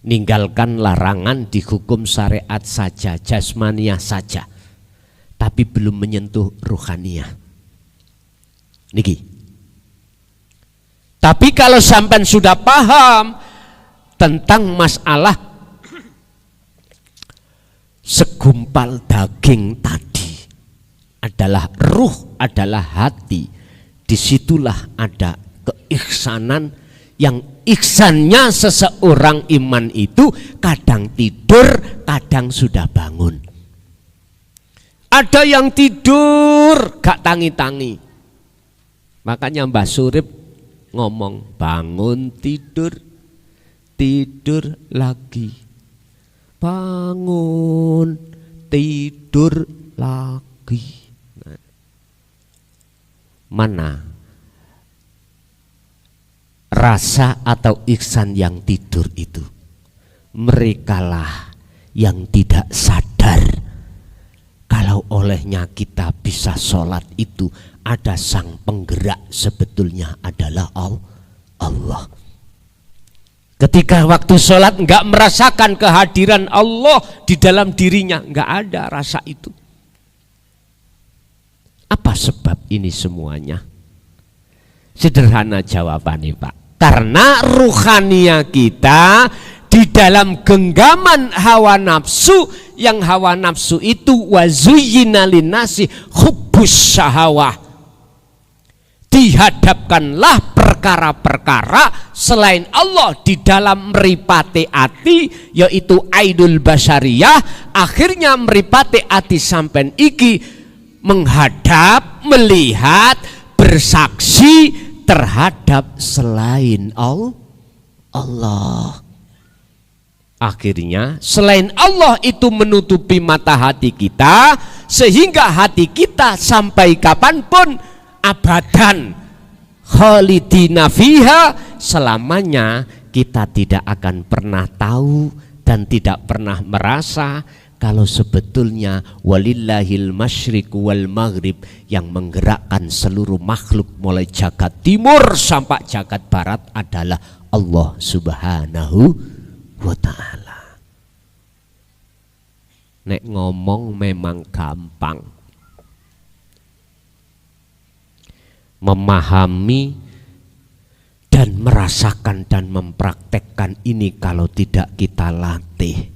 Ninggalkan larangan di hukum syariat saja, jasmaniah saja, tapi belum menyentuh ruhaniyah. Niki. Tapi kalau sampai sudah paham tentang masalah segumpal daging tadi adalah ruh, adalah hati, disitulah ada keihsanan yang ihsannya seseorang iman itu kadang tidur, kadang sudah bangun. Ada yang tidur gak tangi-tangi. Makanya Mbah Surip ngomong bangun tidur, tidur lagi, bangun tidur lagi. Nah, mana rasa atau ihsan yang tidur itu? Merekalah yang tidak sadar kalau olehnya kita bisa sholat itu ada sang penggerak, sebetulnya adalah Allah. Ketika waktu sholat enggak merasakan kehadiran Allah di dalam dirinya, enggak ada rasa itu. Apa sebab ini semuanya? Sederhana jawabannya, Pak. Karena ruhania kita di dalam genggaman hawa nafsu, yang hawa nafsu itu wazuyyina linnasi hubbus syahawah. Dihadapkanlah perkara-perkara selain Allah di dalam meripati hati, yaitu aidul basyariyah. Akhirnya meripati hati sampai iki menghadap, melihat, bersaksi terhadap selain Allah. Akhirnya selain Allah itu menutupi mata hati kita, sehingga hati kita sampai kapanpun abadan khalidina fiha, selamanya kita tidak akan pernah tahu dan tidak pernah merasa kalau sebetulnya walillahil masyriq wal maghrib, yang menggerakkan seluruh makhluk mulai jagat timur sampai jagat barat adalah Allah Subhanahu wa ta'ala. Nek ngomong memang gampang, memahami dan merasakan dan mempraktekkan ini kalau tidak kita latih,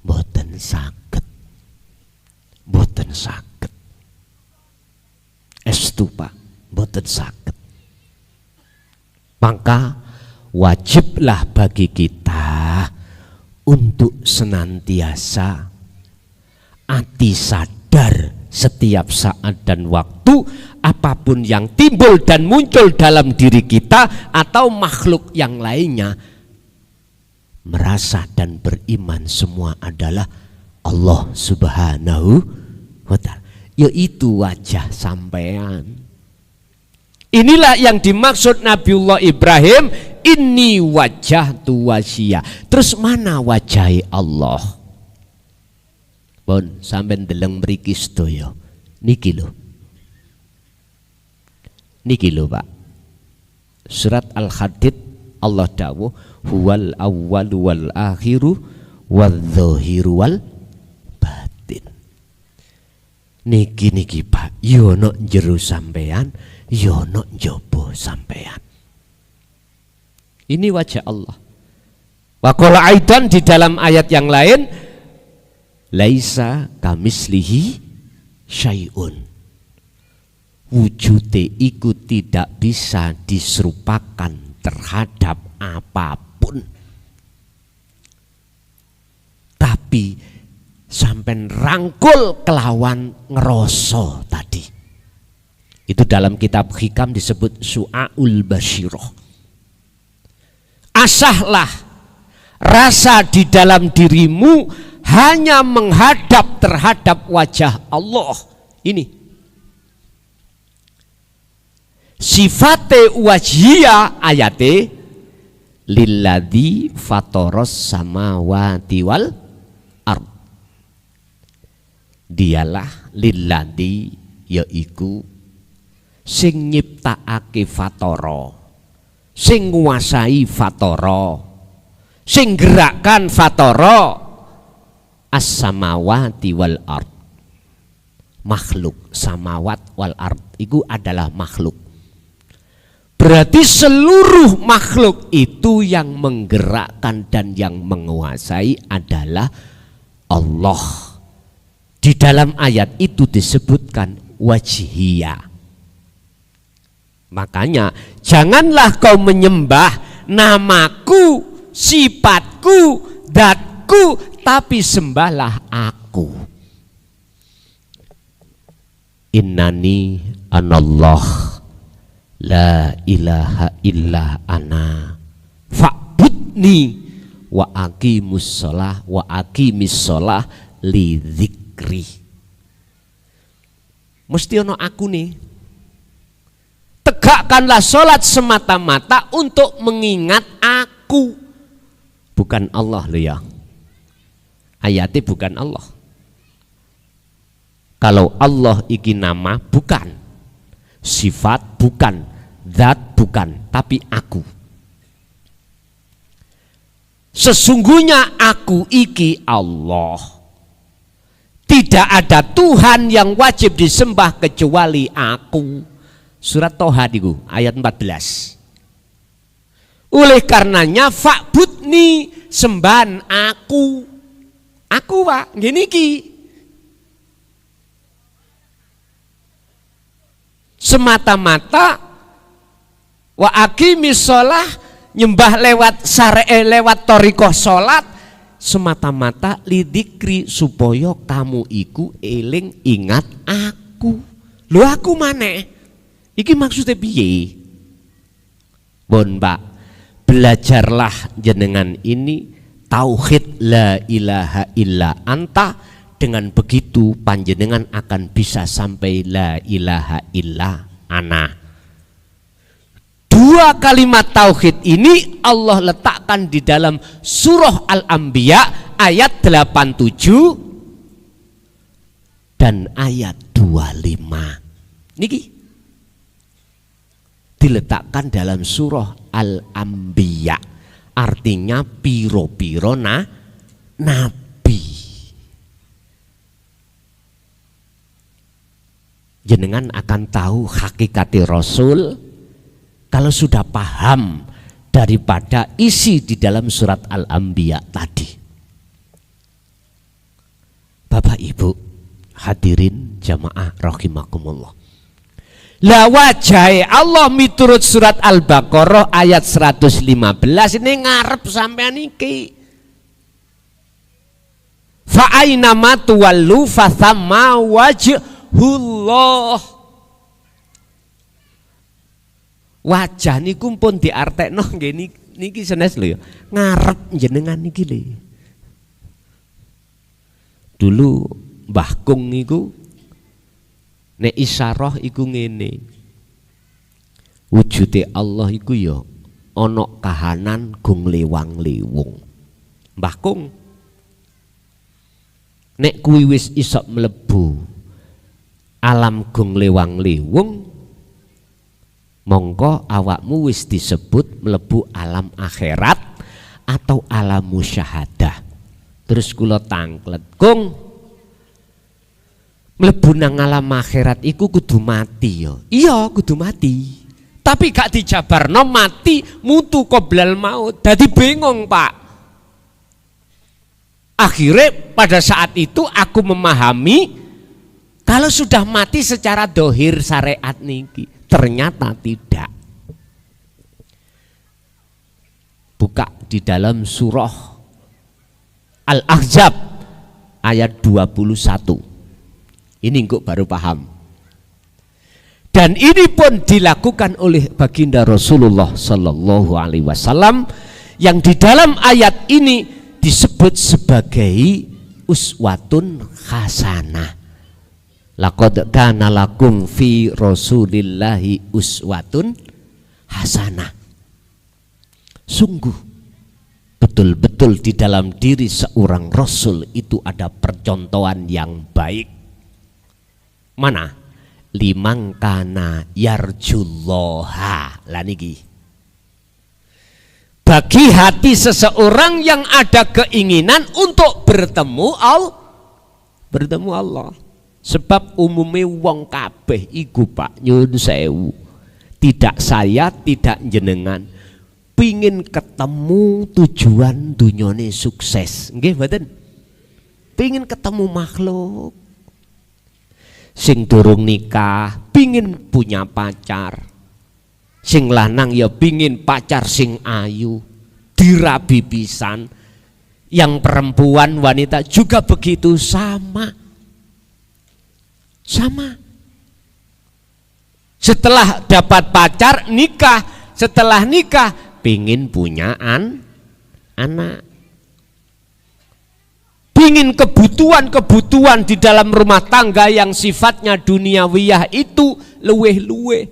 boten saged, boten saged. Estu Pak, boten saged. Maka wajiblah bagi kita untuk senantiasa hati sadar setiap saat dan waktu, apapun yang timbul dan muncul dalam diri kita atau makhluk yang lainnya, merasa dan beriman semua adalah Allah Subhanahu wa ta'ala, yaitu wajah sampean. Inilah yang dimaksud Nabiullah Ibrahim, ini wajah tu wasya. Terus mana wajah Allah? Pun sampean deleng mriki sedaya niki lho. Niki lho Pak. Surat Al-Hadid Allah dawuh huwal awwalu wal akhiru wadz-dzahiru wal batin. Niki Pak, yo ono jero sampean, yo ono njaba sampean. Ini wajah Allah. Wa qala aidan di dalam ayat yang lain, laisa kamislihi syai'un. Wujude iku tidak bisa diserupakan terhadap apapun. Tapi sampai rangkul kelawan ngeroso tadi. Itu dalam kitab Hikam disebut Su'aul Basyirah. Asahlah rasa di dalam dirimu hanya menghadap terhadap wajah Allah. Ini sifate wajhiya ayate lilladzi fatoros samawati wal ard. Dialah lilladzi, yaiku sing nyiptakake fatara, sing nguasai fatara, sing gerakkan fatara, as-samawati wal ard. Makhluk samawat wal ard itu adalah makhluk. Berarti seluruh makhluk itu yang menggerakkan dan yang menguasai adalah Allah. Di dalam ayat itu disebutkan wajhiyah. Makanya janganlah kau menyembah namaku, sifatku, zatku, tapi sembahlah aku. Innani anallah la ilaha illa ana fa'budni wa aqimus shalah wa aqimis shalah li dzikri. Mesti ono aku nih. Tegakkanlah sholat semata-mata untuk mengingat aku, bukan Allah loh ya. Ayatnya bukan Allah. Kalau Allah iki nama bukan, sifat bukan, zat bukan, tapi aku. Sesungguhnya aku iki Allah. Tidak ada Tuhan yang wajib disembah kecuali aku. Surat Toha itu ayat 14. Oleh karenanya fa'budni, sembahan aku. Aku Pak, gini ki. Semata-mata wa aqimis shalah, nyembah lewat syar'e, lewat thariqah salat, semata-mata lidzikri, supaya kamu iku eling ingat aku. Lho aku maneh? Iki maksudnya piye? Bon Pak, belajarlah jenengan ini tauhid la ilaha illa anta. Dengan begitu panjenengan akan bisa sampai la ilaha illa ana. Dua kalimat tauhid ini Allah letakkan di dalam surah Al-Anbiya ayat 87 dan ayat 25. Niki diletakkan dalam surah Al-Anbiya, artinya piro-piro nabi. Jenengan akan tahu hakikati Rasul kalau sudah paham daripada isi di dalam surat Al-Anbiya tadi. Bapak Ibu hadirin jamaah rahimakumullah. La wajah Allah miturut surat Al-Baqarah ayat 115 ini ngarep sampean iki. Fa aina ma tuwallu fa thamma wajhullah. Wajah niku pun diartekno nggih niki senes lho ya. Ngarep jenengan niki lho. Dulu Mbah Kung niku nek isyarah iku ngene. Wujude Allah iku ya ana kahanan gung lewang-lewung. Mbah Kung nek kuwi wis iso mlebu alam gung lewang-lewung, mongko awakmu wis disebut mlebu alam akhirat atau alam musyahadah. Terus kula tangklet, Kung, mlebu nang alam akhirat iku kudu mati ya. Iya kudu mati. Tapi gak dijabarno mati mutu qoblal maut. Dadi bingung, Pak. Akhirnya pada saat itu aku memahami kalau sudah mati secara dohir syariat niki. Ternyata tidak. Buka di dalam surah Al-Ahzab ayat 21. Ini kok baru paham. Dan ini pun dilakukan oleh baginda Rasulullah Sallallahu Alaihi Wasallam yang di dalam ayat ini disebut sebagai uswatun hasanah. Laqad kana lakum fi Rasulillahi uswatun hasanah. Sungguh betul-betul di dalam diri seorang Rasul itu ada percontohan yang baik. Mana? Limang kana yarjullaha. Lah niki. Bagi hati seseorang yang ada keinginan untuk bertemu Allah. Sebab umumnya wong kabeh iku Pak nyun sewu. Tidak saya, tidak jenengan. Pingin ketemu tujuan dunyane sukses, nggih mboten? Pingin ketemu makhluk sing durung nikah, pingin punya pacar. Sing lanang ya pingin pacar sing ayu, dirabi pisan. Yang perempuan wanita juga begitu, sama. Setelah dapat pacar nikah, setelah nikah pingin punya anak, pingin kebutuhan di dalam rumah tangga yang sifatnya duniawiyah itu luweh-luweh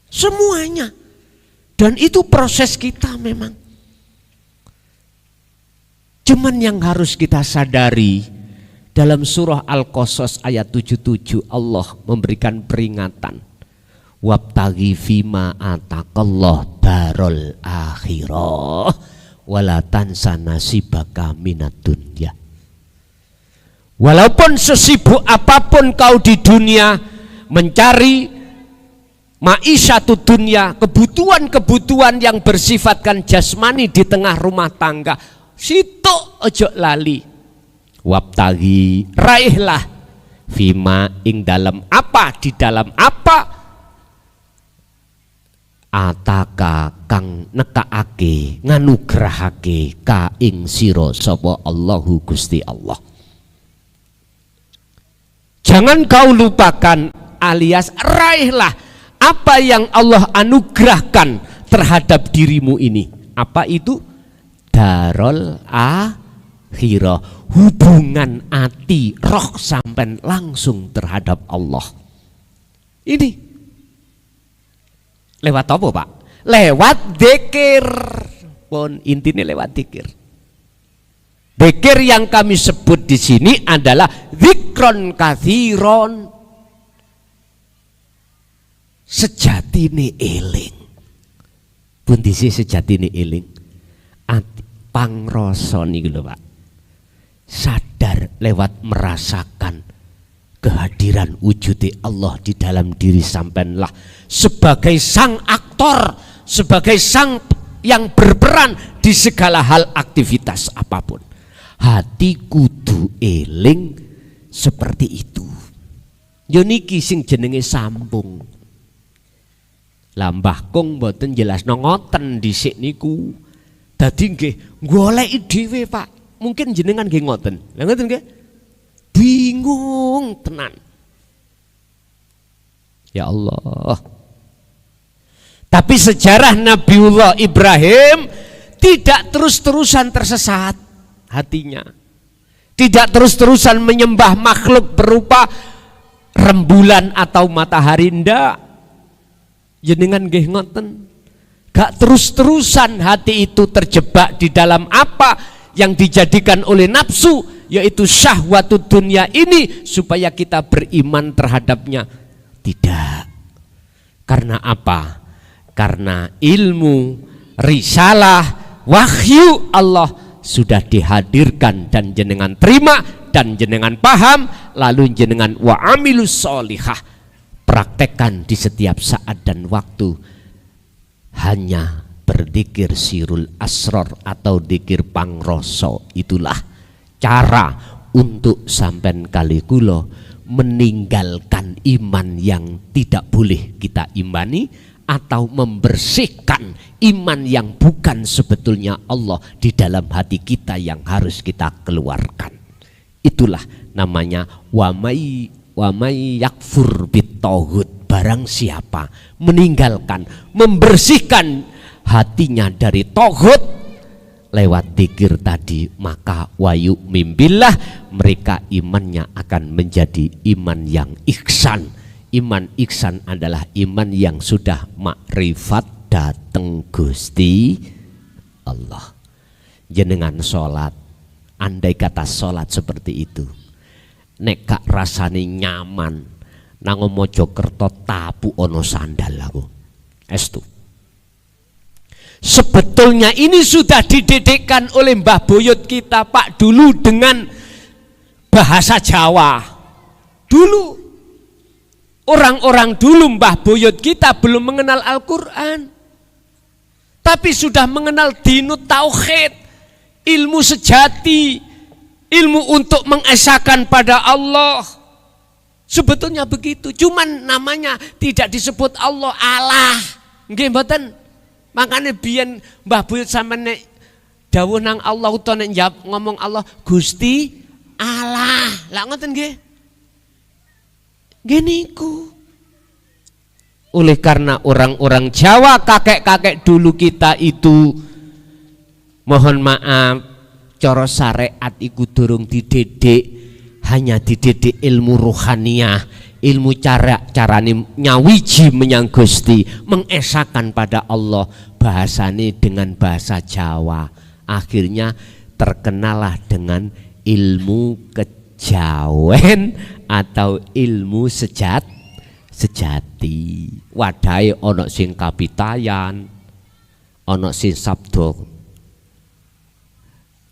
semuanya. Dan itu proses kita memang. Cuman yang harus kita sadari, dalam surah Al-Qasas ayat 77 Allah memberikan peringatan, wabtaghi fima ataqallah darul akhirah wala tansa nasibaka minad dunya. Walaupun sesibuk apapun kau di dunia mencari maisyatud dunya, kebutuhan-kebutuhan yang bersifatkan jasmani di tengah rumah tangga, situ ojo lali. Wabtaghi, raihlah fima ing dalam apa, di dalam apa ataka kang nekaake nganugrahake ka ing sira sapa Allahu Gusti Allah. Jangan kau lupakan alias raihlah apa yang Allah anugerahkan terhadap dirimu ini. Apa itu? Darul akhirah, hubungan ati roh sampai langsung terhadap Allah. Ini lewat apa Pak? Lewat dzikir. Pun intinya lewat dzikir. Dzikir yang kami sebut di sini adalah dzikron katsiron. Sejatine eling. Pundi sih sejatine eling? Ati pangrasa niku lho Pak. Sadar lewat merasakan kehadiran wujud Allah di dalam diri sampeanlah sebagai sang aktor, sebagai sang yang berperan di segala hal aktivitas apapun. Hati kudu eling seperti itu. Yo niki sing jenenge sambung. Lambah kong mboten jelasno ngoten dhisik niku. Dadi nggih goleki dhewe Pak. Mungkin jenengan nggih ngoten. Lha ngoten nggih? Bingung tenan. Ya Allah. Tapi sejarah Nabiullah Ibrahim tidak terus-terusan tersesat hatinya. Tidak terus-terusan menyembah makhluk berupa rembulan atau matahari, ndak. Jenengan nggih ngoten. Gak terus-terusan hati itu terjebak di dalam apa yang dijadikan oleh nafsu, yaitu syahwatud dunia ini supaya kita beriman terhadapnya. Tidak. Karena apa? Karena ilmu, risalah, wahyu Allah sudah dihadirkan dan jenengan terima dan jenengan paham, lalu jenengan wa amilus sholihah, praktekkan di setiap saat dan waktu. Hanya berzikir sirul asror atau dzikir pangroso, itulah cara untuk sampean kali kula meninggalkan iman yang tidak boleh kita imani, atau membersihkan iman yang bukan sebetulnya Allah di dalam hati kita yang harus kita keluarkan. Itulah namanya wa may yakfur bit-taghut, barang siapa meninggalkan, membersihkan hatinya dari taghut lewat dzikir tadi, maka wayu mimbillah, mereka imannya akan menjadi iman yang ihsan. Iman ihsan adalah iman yang sudah makrifat dateng Gusti Allah. Jenengan sholat, andai kata sholat seperti itu, nek gak rasane nyaman nang Mojokerto tapu ono sandal aku estu. Sebetulnya ini sudah dididikkan oleh Mbah Buyut kita Pak dulu dengan bahasa Jawa. Dulu orang-orang dulu Mbah Buyut kita belum mengenal Al-Quran, tapi sudah mengenal dinut tauhid, ilmu sejati, ilmu untuk mengesahkan pada Allah. Sebetulnya begitu, cuman namanya tidak disebut Allah, Allah. Nggih mboten. Makanya biyen Mbah Buyut sampeyan nek dawuh nang Allah utawa nek ngomong Allah Gusti Allah. Lah ngoten nggih. Nggih niku. Oleh karena orang-orang Jawa, kakek-kakek dulu kita itu, mohon maaf, cara syariat iku durung dididik, hanya dididik ilmu rohaniyah, ilmu carane nyawiji menyang Gusti, mengesahkan pada Allah, bahasane dengan bahasa Jawa. Akhirnya terkenalah dengan ilmu kejawen atau ilmu sejati. Wadahe ana sing kapitayan, ana sing sabda.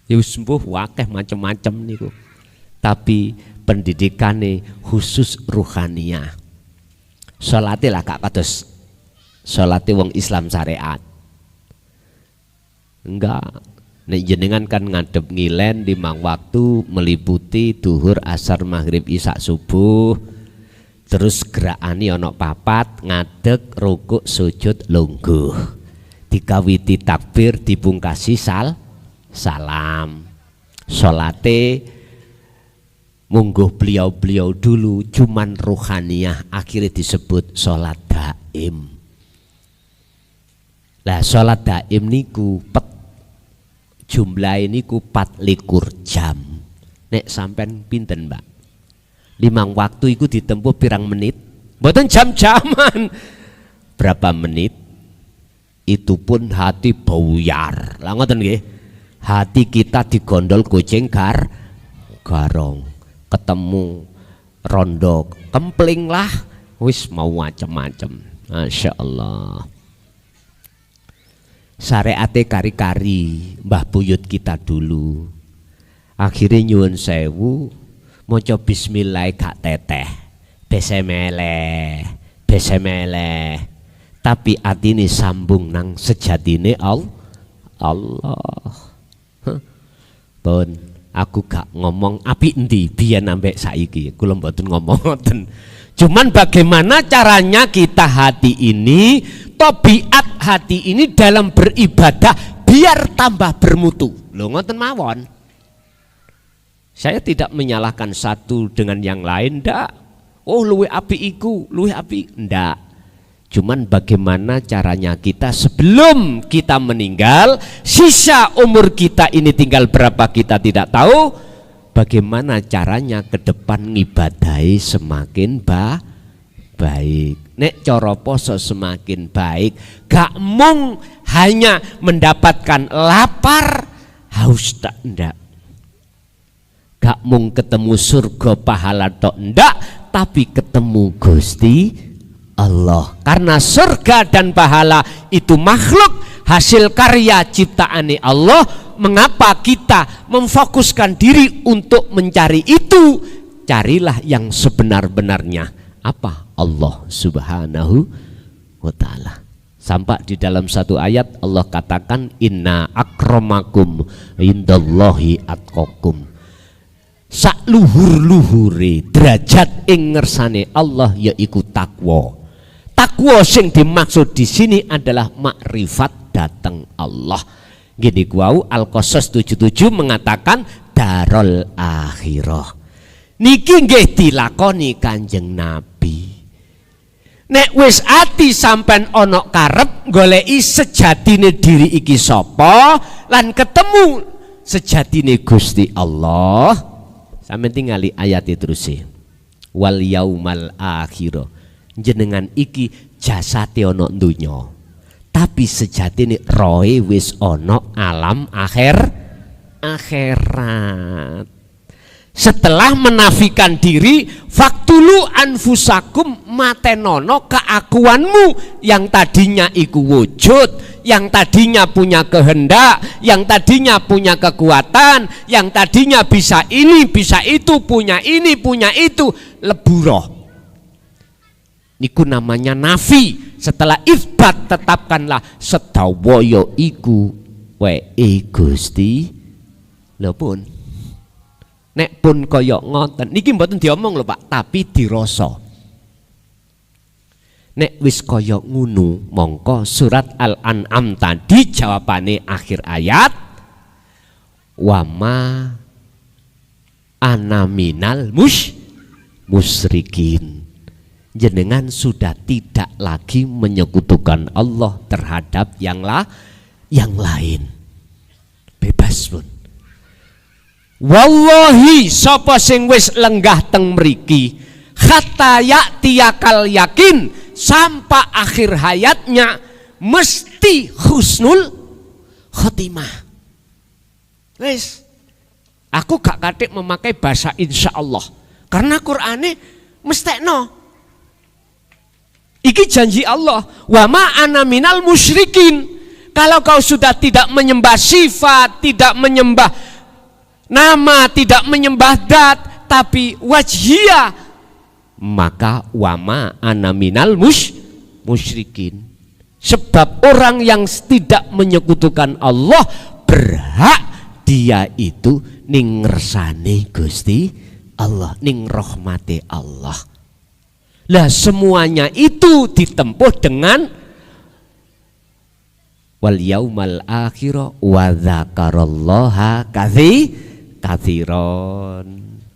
Ya wis mbuh akeh macam-macam niku. Tapi pendidikane khusus ruhaniyah. Salate lah gak kados salate wong Islam syariat. Enggak. Nek jenengan kan ngadep ngilen 5 waktu meliputi duhur, asar, maghrib, isya, subuh. Terus gerakane ana 4, ngadeg, rukuk, sujud, lungguh. Dikawiti takbir, dipungkasi salam. Salate mungguh beliau-beliau dulu cuman ruhaniyah, akhirnya disebut sholat daim. Lah sholat daim niku jumlah niku 24 jam. Nek sampean pinten Mbak? 5 waktu iku ditempuh pirang menit? Mboten jam-jaman. Berapa menit? Itu pun hati buyar. Lah ngoten nggih. Hati kita digondol kucing garong. Ketemu rondo kempling lah, wis mau macam-macam. Masya Allah. Syariate kari-kari Mbah Buyut kita dulu. Akhirnya nyuwun sewu, maca bismillah gak teteh, besemeleh. Tapi atine sambung nang sejatine Allah. Pun aku gak ngomong api endi biyen ambek saiki, kula mboten ngomong ngoten. Cuman bagaimana caranya kita hati ini, tabiat hati ini dalam beribadah biar tambah bermutu. Lho ngoten mawon. Saya tidak menyalahkan satu dengan yang lain, ndak. Oh luwe api iku, luwe api, ndak. Cuman bagaimana caranya kita sebelum kita meninggal, sisa umur kita ini tinggal berapa kita tidak tahu. Bagaimana caranya ke depan ngibadahi semakin baik. Nek cara poso semakin baik, gak mung hanya mendapatkan lapar, haus tak ndak. Gak mung ketemu surga pahala tok ndak, tapi ketemu Gusti Allah. Karena surga dan pahala itu makhluk, hasil karya ciptaane Allah. Mengapa kita memfokuskan diri untuk mencari itu? Carilah yang sebenar-benarnya. Apa? Allah Subhanahu wa ta'ala. Sampai di dalam satu ayat Allah katakan, inna akramakum indallahi atqakum. Sak luhur-luhure derajat ing ngersane Allah yaiku takwa. Takwa sing dimaksud di sini adalah makrifat datang Allah. Gini kuau Al-Qasas 77 mengatakan darul akhirah. Niki nggih dilakoni Kanjeng Nabi. Nek wis ati sampean ana karep goleki sejatine diri iki sapa lan ketemu sejatine Gusti Allah, sampeyan tingali ayat terus e. Wal yaumal akhir. Jenengan iki jasate ana donya. Tapi sejatine rohe wis ana alam akhirat. Setelah menafikan diri, faktulu anfusakum, matenono keakuanmu yang tadinya iku wujud, yang tadinya punya kehendak, yang tadinya punya kekuatan, yang tadinya bisa ini, bisa itu, punya ini, punya itu, leburoh. Niku namanya nafi. Setelah isbat tetapkanlah sedawoyo iku wae Gusti. Lha pun nek pun koyok ngoten niki mboten diomong lho Pak, tapi dirasa. Nek wis koyok ngunu, mongko surat Al-An'am tadi jawabane akhir ayat, wama ana minal musyrikin. Jenengan sudah tidak lagi menyekutukan Allah terhadap yang lain. Bebas pun. Wallahi sapa sing wis lenggah teng mriki hatta ya'tiyakal yakin, sampai akhir hayatnya mesti husnul khotimah. Wis, aku gak katik memakai bahasa insyaallah karena Qur'ane mestekno. Iki janji Allah, wa ma ana minal musyrikin. Kalau kau sudah tidak menyembah sifat, tidak menyembah nama, tidak menyembah dat, tapi wajhiyah, maka wama ana minal musyrikin. Sebab orang yang tidak menyekutukan Allah berhak dia itu ning ngersane Gusti Allah, ning rahmati Allah. Lah semuanya itu ditempuh dengan wal yaumal akhir wa dzakarallaha katsiran.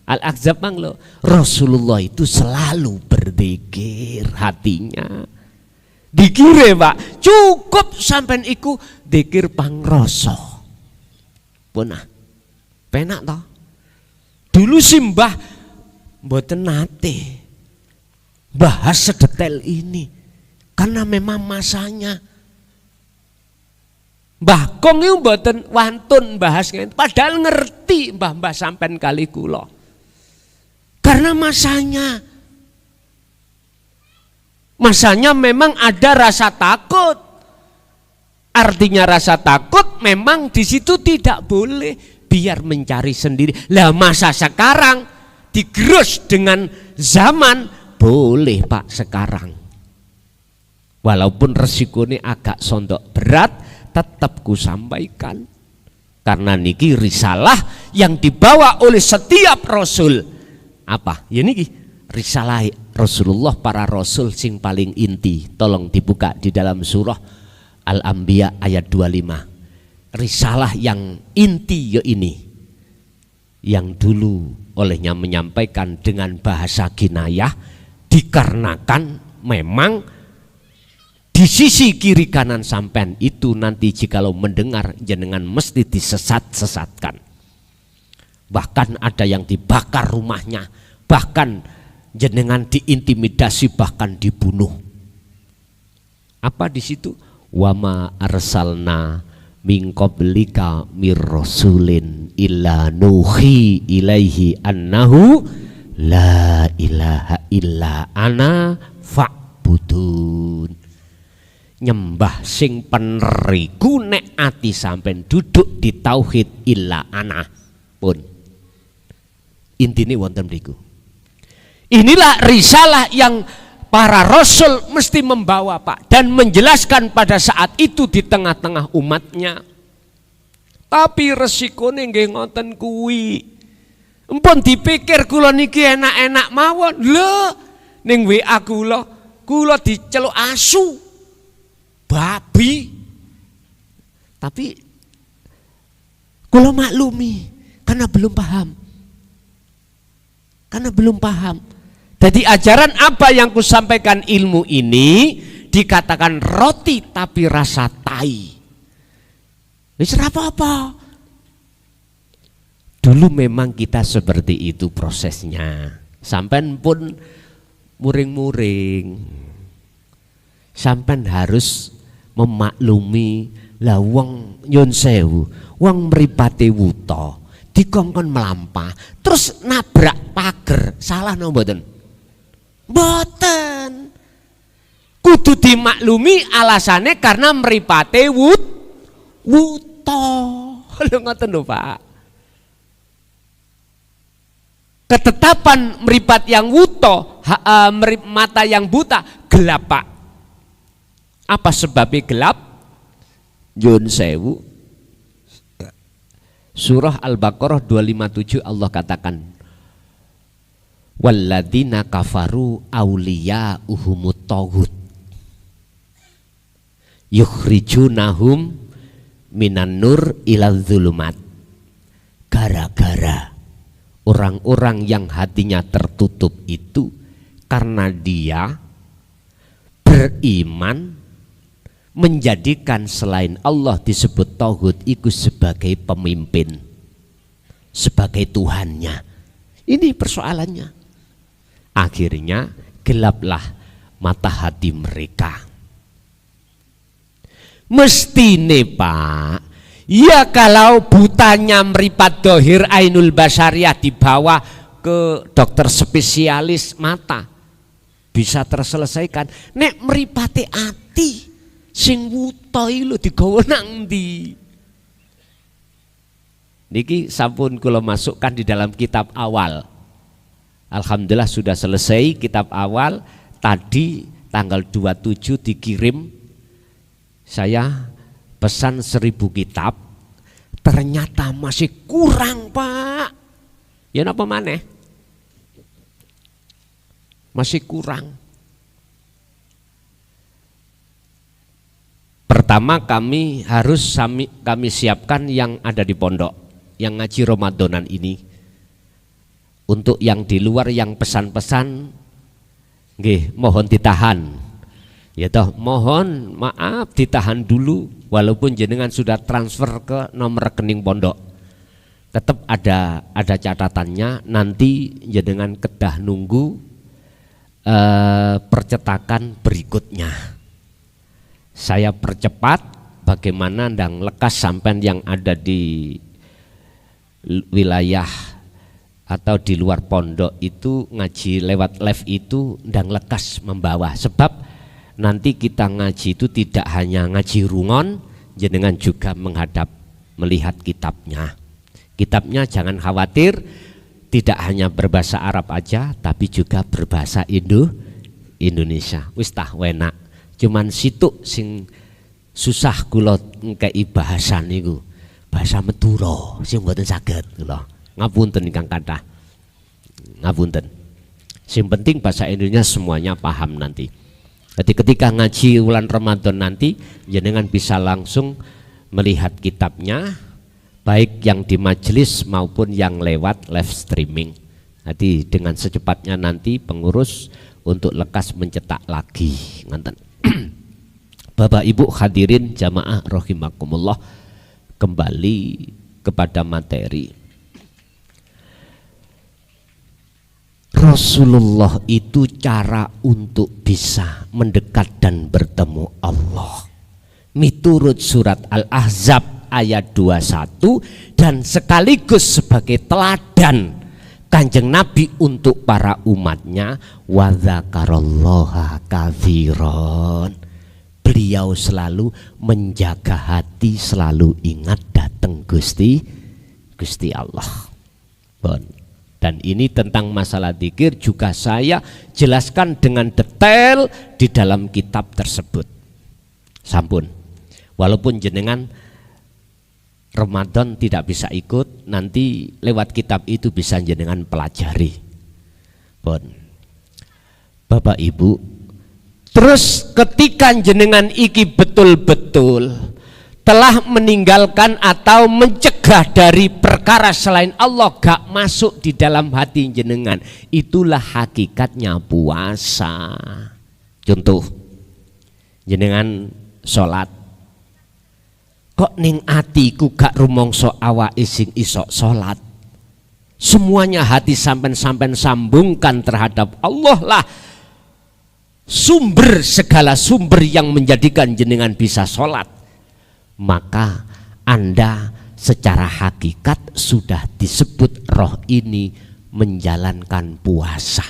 Al-Ahzab manglo, Rasulullah itu selalu berzikir hatinya. Dikire Pak, cukup sampean iku zikir pangrasa. Punah. Penak toh? Dulu simbah mboten nate bahas sedetail ini karena memang masanya. Mbah Kong itu mboten wantun bahas ngene, padahal ngerti mbah-mbah sampean kali kula. Karena masanya memang ada rasa takut. Artinya rasa takut memang di situ tidak boleh, biar mencari sendiri. Lah masa sekarang digerus dengan zaman, boleh Pak sekarang. Walaupun resikonya agak sondok berat, tetap ku sampaikan. Karena niki risalah yang dibawa oleh setiap rasul. Apa? Ya niki risalah Rasulullah, para rasul sing paling inti. Tolong dibuka di dalam surah Al-Anbiya ayat 25. Risalah yang inti ya ini, yang dulu olehnya menyampaikan dengan bahasa kinayah, dikarenakan memang di sisi kiri kanan sampean itu nanti jikalau mendengar jenengan mesti disesat-sesatkan. Bahkan ada yang dibakar rumahnya, bahkan jenengan diintimidasi, bahkan dibunuh. Apa di situ? Wama arsalna min qablika mir rasulin illa nuhi ilaihi annahu la ilaha illa ana ta'budun. Nyembah sing bener iku nek ati sampean duduk di tauhid illa ana pun. Intine wonten mriku. Inilah risalah yang para rasul mesti membawa, Pak, dan menjelaskan pada saat itu di tengah-tengah umatnya. Tapi resikone nggih ngoten kuwi. Empun dipikir kula niki enak-enak mawon. Lho, ning WA kula diceluk asu. Babi. Tapi kula maklumi karena belum paham. Jadi ajaran apa yang kusampaikan ilmu ini dikatakan roti tapi rasa tai. Wis ora apa-apa. Dulu memang kita seperti itu prosesnya. Sampean pun muring-muring. Sampean harus memaklumi lah wong nyun sewu, wong mripate wuta, dikongkon melampah, terus nabrak pager, salah no mboten? Mboten. Kudu dimaklumi alasannya karena mripate wuta. Lho ngoten lho, Pak. Ketetapan mripat yang wuta, mata yang buta, gelap, Pak. Apa sebabnya gelap? Nyun sewu. Surah Al-Baqarah 257 Allah katakan, walladzina kafaru awliya'uhumut taghut yukhrijunahum minan nur ilal zulumat. Gara-gara orang-orang yang hatinya tertutup itu karena dia beriman menjadikan selain Allah disebut tauhid itu sebagai pemimpin, sebagai Tuhannya. Ini persoalannya. Akhirnya gelaplah mata hati mereka. Mestine, Pak, ya kalau butanya meripat dohir ainul basyariah dibawa ke dokter spesialis mata bisa terselesaikan. Nek meripate ati sing wuta lho digawa nang ndi? Niki sampun kula masukkan di dalam kitab awal. Alhamdulillah sudah selesai kitab awal. Tadi tanggal 27 dikirim. Saya pesan 1000 kitab. Ternyata masih kurang, Pak. Ya napa maneh? Masih kurang. Pertama kami siapkan yang ada di pondok, yang ngaji Ramadanan ini. Untuk yang di luar yang pesan-pesan, nggih mohon ditahan. Ya toh, mohon maaf ditahan dulu, walaupun jenengan sudah transfer ke nomor rekening pondok. Tetap ada catatannya, nanti jenengan kedah nunggu percetakan berikutnya. Saya percepat bagaimana ndang lekas sampean yang ada di wilayah atau di luar pondok itu ngaji lewat live itu ndang lekas membawa, sebab nanti kita ngaji itu tidak hanya ngaji rungon, jenengan juga melihat kitabnya. Kitabnya jangan khawatir, tidak hanya berbahasa Arab aja tapi juga berbahasa Indonesia. Wis tah wenak. Cuman situ sing susah kula ngkei bahasa niku. Bahasa Madura sing mboten saged kula. Ngapunten ingkang kathah. Ngapunten. Sing penting bahasa Indonesia semuanya paham nanti. Jadi ketika ngaji bulan Ramadan nanti jenengan bisa langsung melihat kitabnya, baik yang di majelis maupun yang lewat live streaming. Nanti dengan secepatnya nanti pengurus untuk lekas mencetak lagi. Nganten. Bapak Ibu hadirin jamaah rahimakumullah, kembali kepada materi. Rasulullah itu cara untuk bisa mendekat dan bertemu Allah. Miturut surat Al-Ahzab ayat 21 dan sekaligus sebagai teladan Kanjeng Nabi untuk para umatnya, wa dzakarallaha katsiran. Beliau selalu menjaga hati, selalu ingat datang Gusti Allah. Bon. Dan ini tentang masalah zikir juga saya jelaskan dengan detail di dalam kitab tersebut. Sampun. Walaupun jenengan Ramadan tidak bisa ikut, nanti lewat kitab itu bisa jenengan pelajari. Bon. Bapak Ibu, terus ketika jenengan iki betul-betul telah meninggalkan atau mencegah dari perkara selain Allah gak masuk di dalam hati jenengan, itulah hakikatnya puasa. Contoh, jenengan sholat, kok ning atiku gak rumongso awake sing iso sholat. Semuanya hati sampen-sampen sambungkan terhadap Allah lah sumber, segala sumber yang menjadikan jenengan bisa sholat. Maka Anda secara hakikat sudah disebut roh ini menjalankan puasa.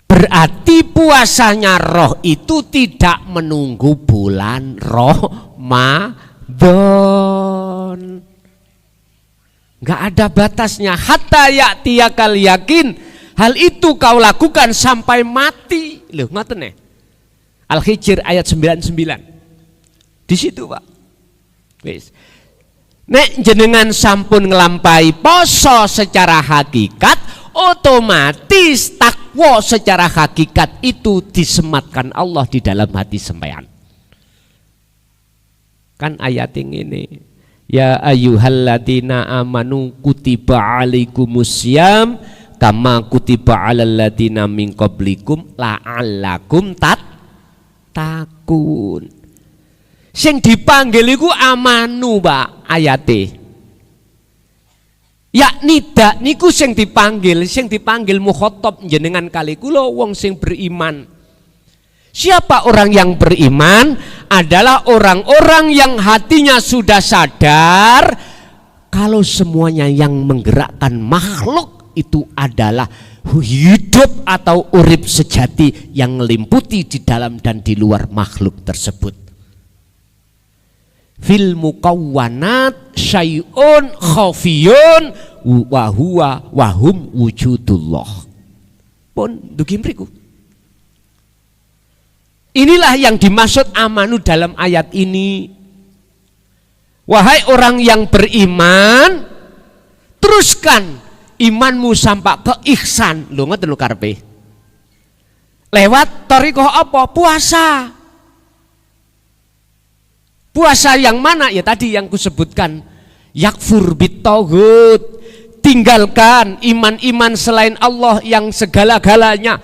Berarti puasanya roh itu tidak menunggu bulan Ramadan. Gak ada batasnya. Hatta ya'tiyakal yakin. Hal itu kau lakukan sampai mati. Loh, ngoten nih. Al-Hijr ayat 99. Di situ, Pak. Wis. Nek jenengan sampun ngelampai poso secara hakikat, otomatis takwa secara hakikat itu disematkan Allah di dalam hati sampean. Kan ayat ini, ya ayyuhalladzina amanu kutiba alaikumusiyam kama kutiba alal ladzina min qablikum la'allakum tattaqun. Sing dipanggil iku amanu, Pak, ayate. Ya nidak niku sing dipanggil mukhatab jenengan kali kula wong sing beriman. Siapa orang yang beriman? Adalah orang-orang yang hatinya sudah sadar kalau semuanya yang menggerakkan makhluk itu adalah hidup atau urip sejati yang melimputi di dalam dan di luar makhluk tersebut. Fil mukawwanat syai'un khafiyun wa huwa wa hum wujudullah. Pun dugi mriku. Inilah yang dimaksud amanu dalam ayat ini. Wahai orang yang beriman, teruskan imanmu sampai ke ihsan. Lho ngoten lho karepe. Lewat thariqah apa? Puasa. Puasa yang mana? Ya tadi yang kusebutkan, yakfur bitaghut, tinggalkan iman-iman selain Allah yang segala-galanya.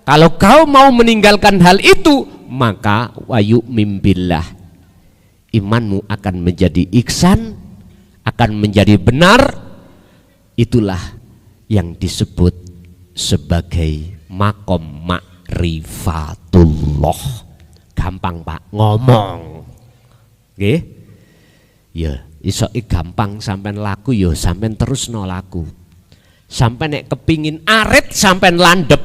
Kalau kau mau meninggalkan hal itu, maka wayu'min billah, imanmu akan menjadi ihsan, akan menjadi benar. Itulah yang disebut sebagai makom ma'rifatullah. Gampang, Pak, ngomong. Nggih. Ya, iso gampang sampean laku ya sampean terusno laku. Sampean nek kepingin arit sampean landep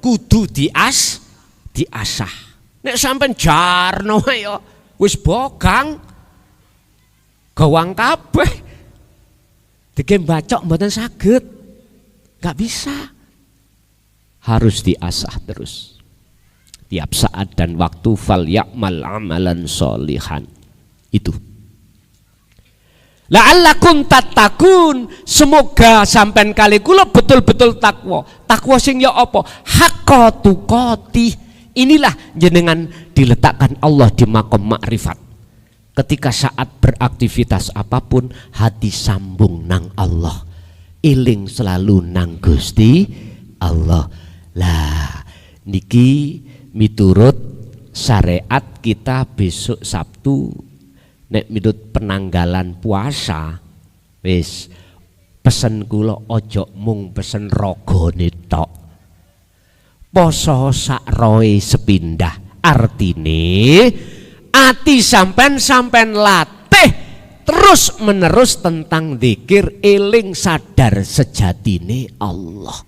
kudu diasah. Nek sampean jarno ya wis bogang gawang kabeh. Dike bacok mboten saged. Gak bisa. Harus diasah terus. Tiap saat dan waktu fal ya'mal amalan sholihan. Itu la'allakum tattaqun, semoga sampean kali kula betul-betul takwa. Takwa sing ya apa? Haqqa tuqatih. Inilah jenengan diletakkan Allah di makom makrifat. Ketika saat beraktivitas apapun, hati sambung nang Allah, iling selalu nang Gusti Allah. Lah niki miturut syariat kita besok Sabtu nek midut penanggalan puasa, wis pesen kula ojo mung pesen ragane tok. Poso sak roe sepindah. Artine ati sampean latih terus menerus tentang zikir, eling sadar sejatine Allah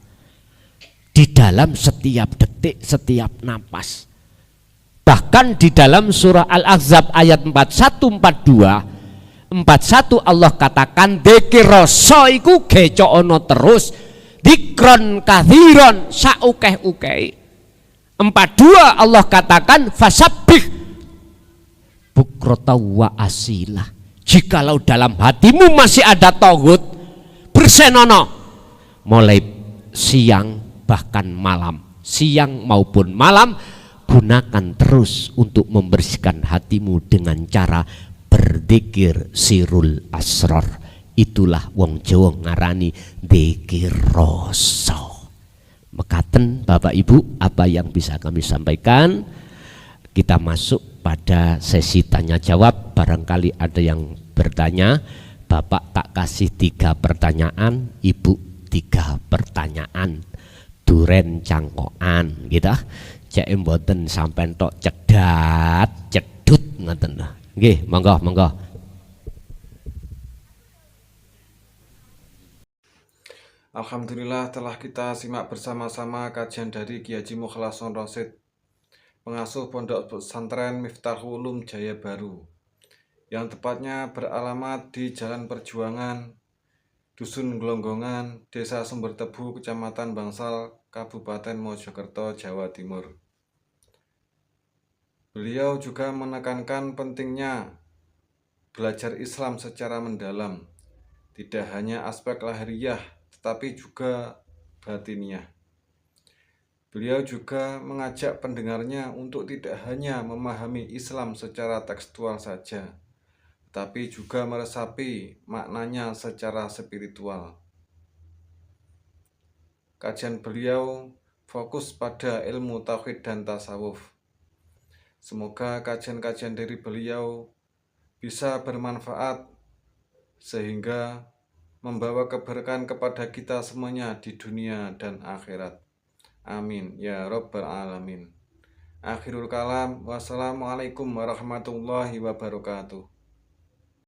di dalam setiap detik, setiap napas. Bahkan di dalam surah Al-Ahzab ayat 41 Allah katakan dzikir rasa iku gecokno terus dikron kathiron saukeh-ukeh. 42 Allah katakan fasabbih bukrata wa asila. Jikalau dalam hatimu masih ada tauhid, bersenono mulai siang bahkan malam, siang maupun malam, gunakan terus untuk membersihkan hatimu dengan cara berzikir sirul asrar. Itulah wong Jawa ngarani dzikir rasa. Mekaten Bapak Ibu apa yang bisa kami sampaikan. Kita masuk pada sesi tanya jawab. Barangkali ada yang bertanya. Bapak tak kasih 3 pertanyaan, Ibu 3 pertanyaan. Duren cangkokan gitu. Cek mboten sampean tok cedat cedut ngoten. Nggih, monggo monggo. Alhamdulillah telah kita simak bersama-sama kajian dari Kiai Haji Mukhlason Rosid, pengasuh Pondok Pesantren Miftahul Ulum Jaya Baru, yang tepatnya beralamat di Jalan Perjuangan, Dusun Glonggongan, Desa Sumbertebu, Kecamatan Bangsal, Kabupaten Mojokerto, Jawa Timur. Beliau juga menekankan pentingnya belajar Islam secara mendalam, tidak hanya aspek lahiriah, tetapi juga batiniah. Beliau juga mengajak pendengarnya untuk tidak hanya memahami Islam secara tekstual saja, tapi juga meresapi maknanya secara spiritual. Kajian beliau fokus pada ilmu tauhid dan tasawuf. Semoga kajian-kajian dari beliau bisa bermanfaat sehingga membawa keberkahan kepada kita semuanya di dunia dan akhirat. Amin ya rabbal alamin. Akhirul kalam, wassalamualaikum warahmatullahi wabarakatuh.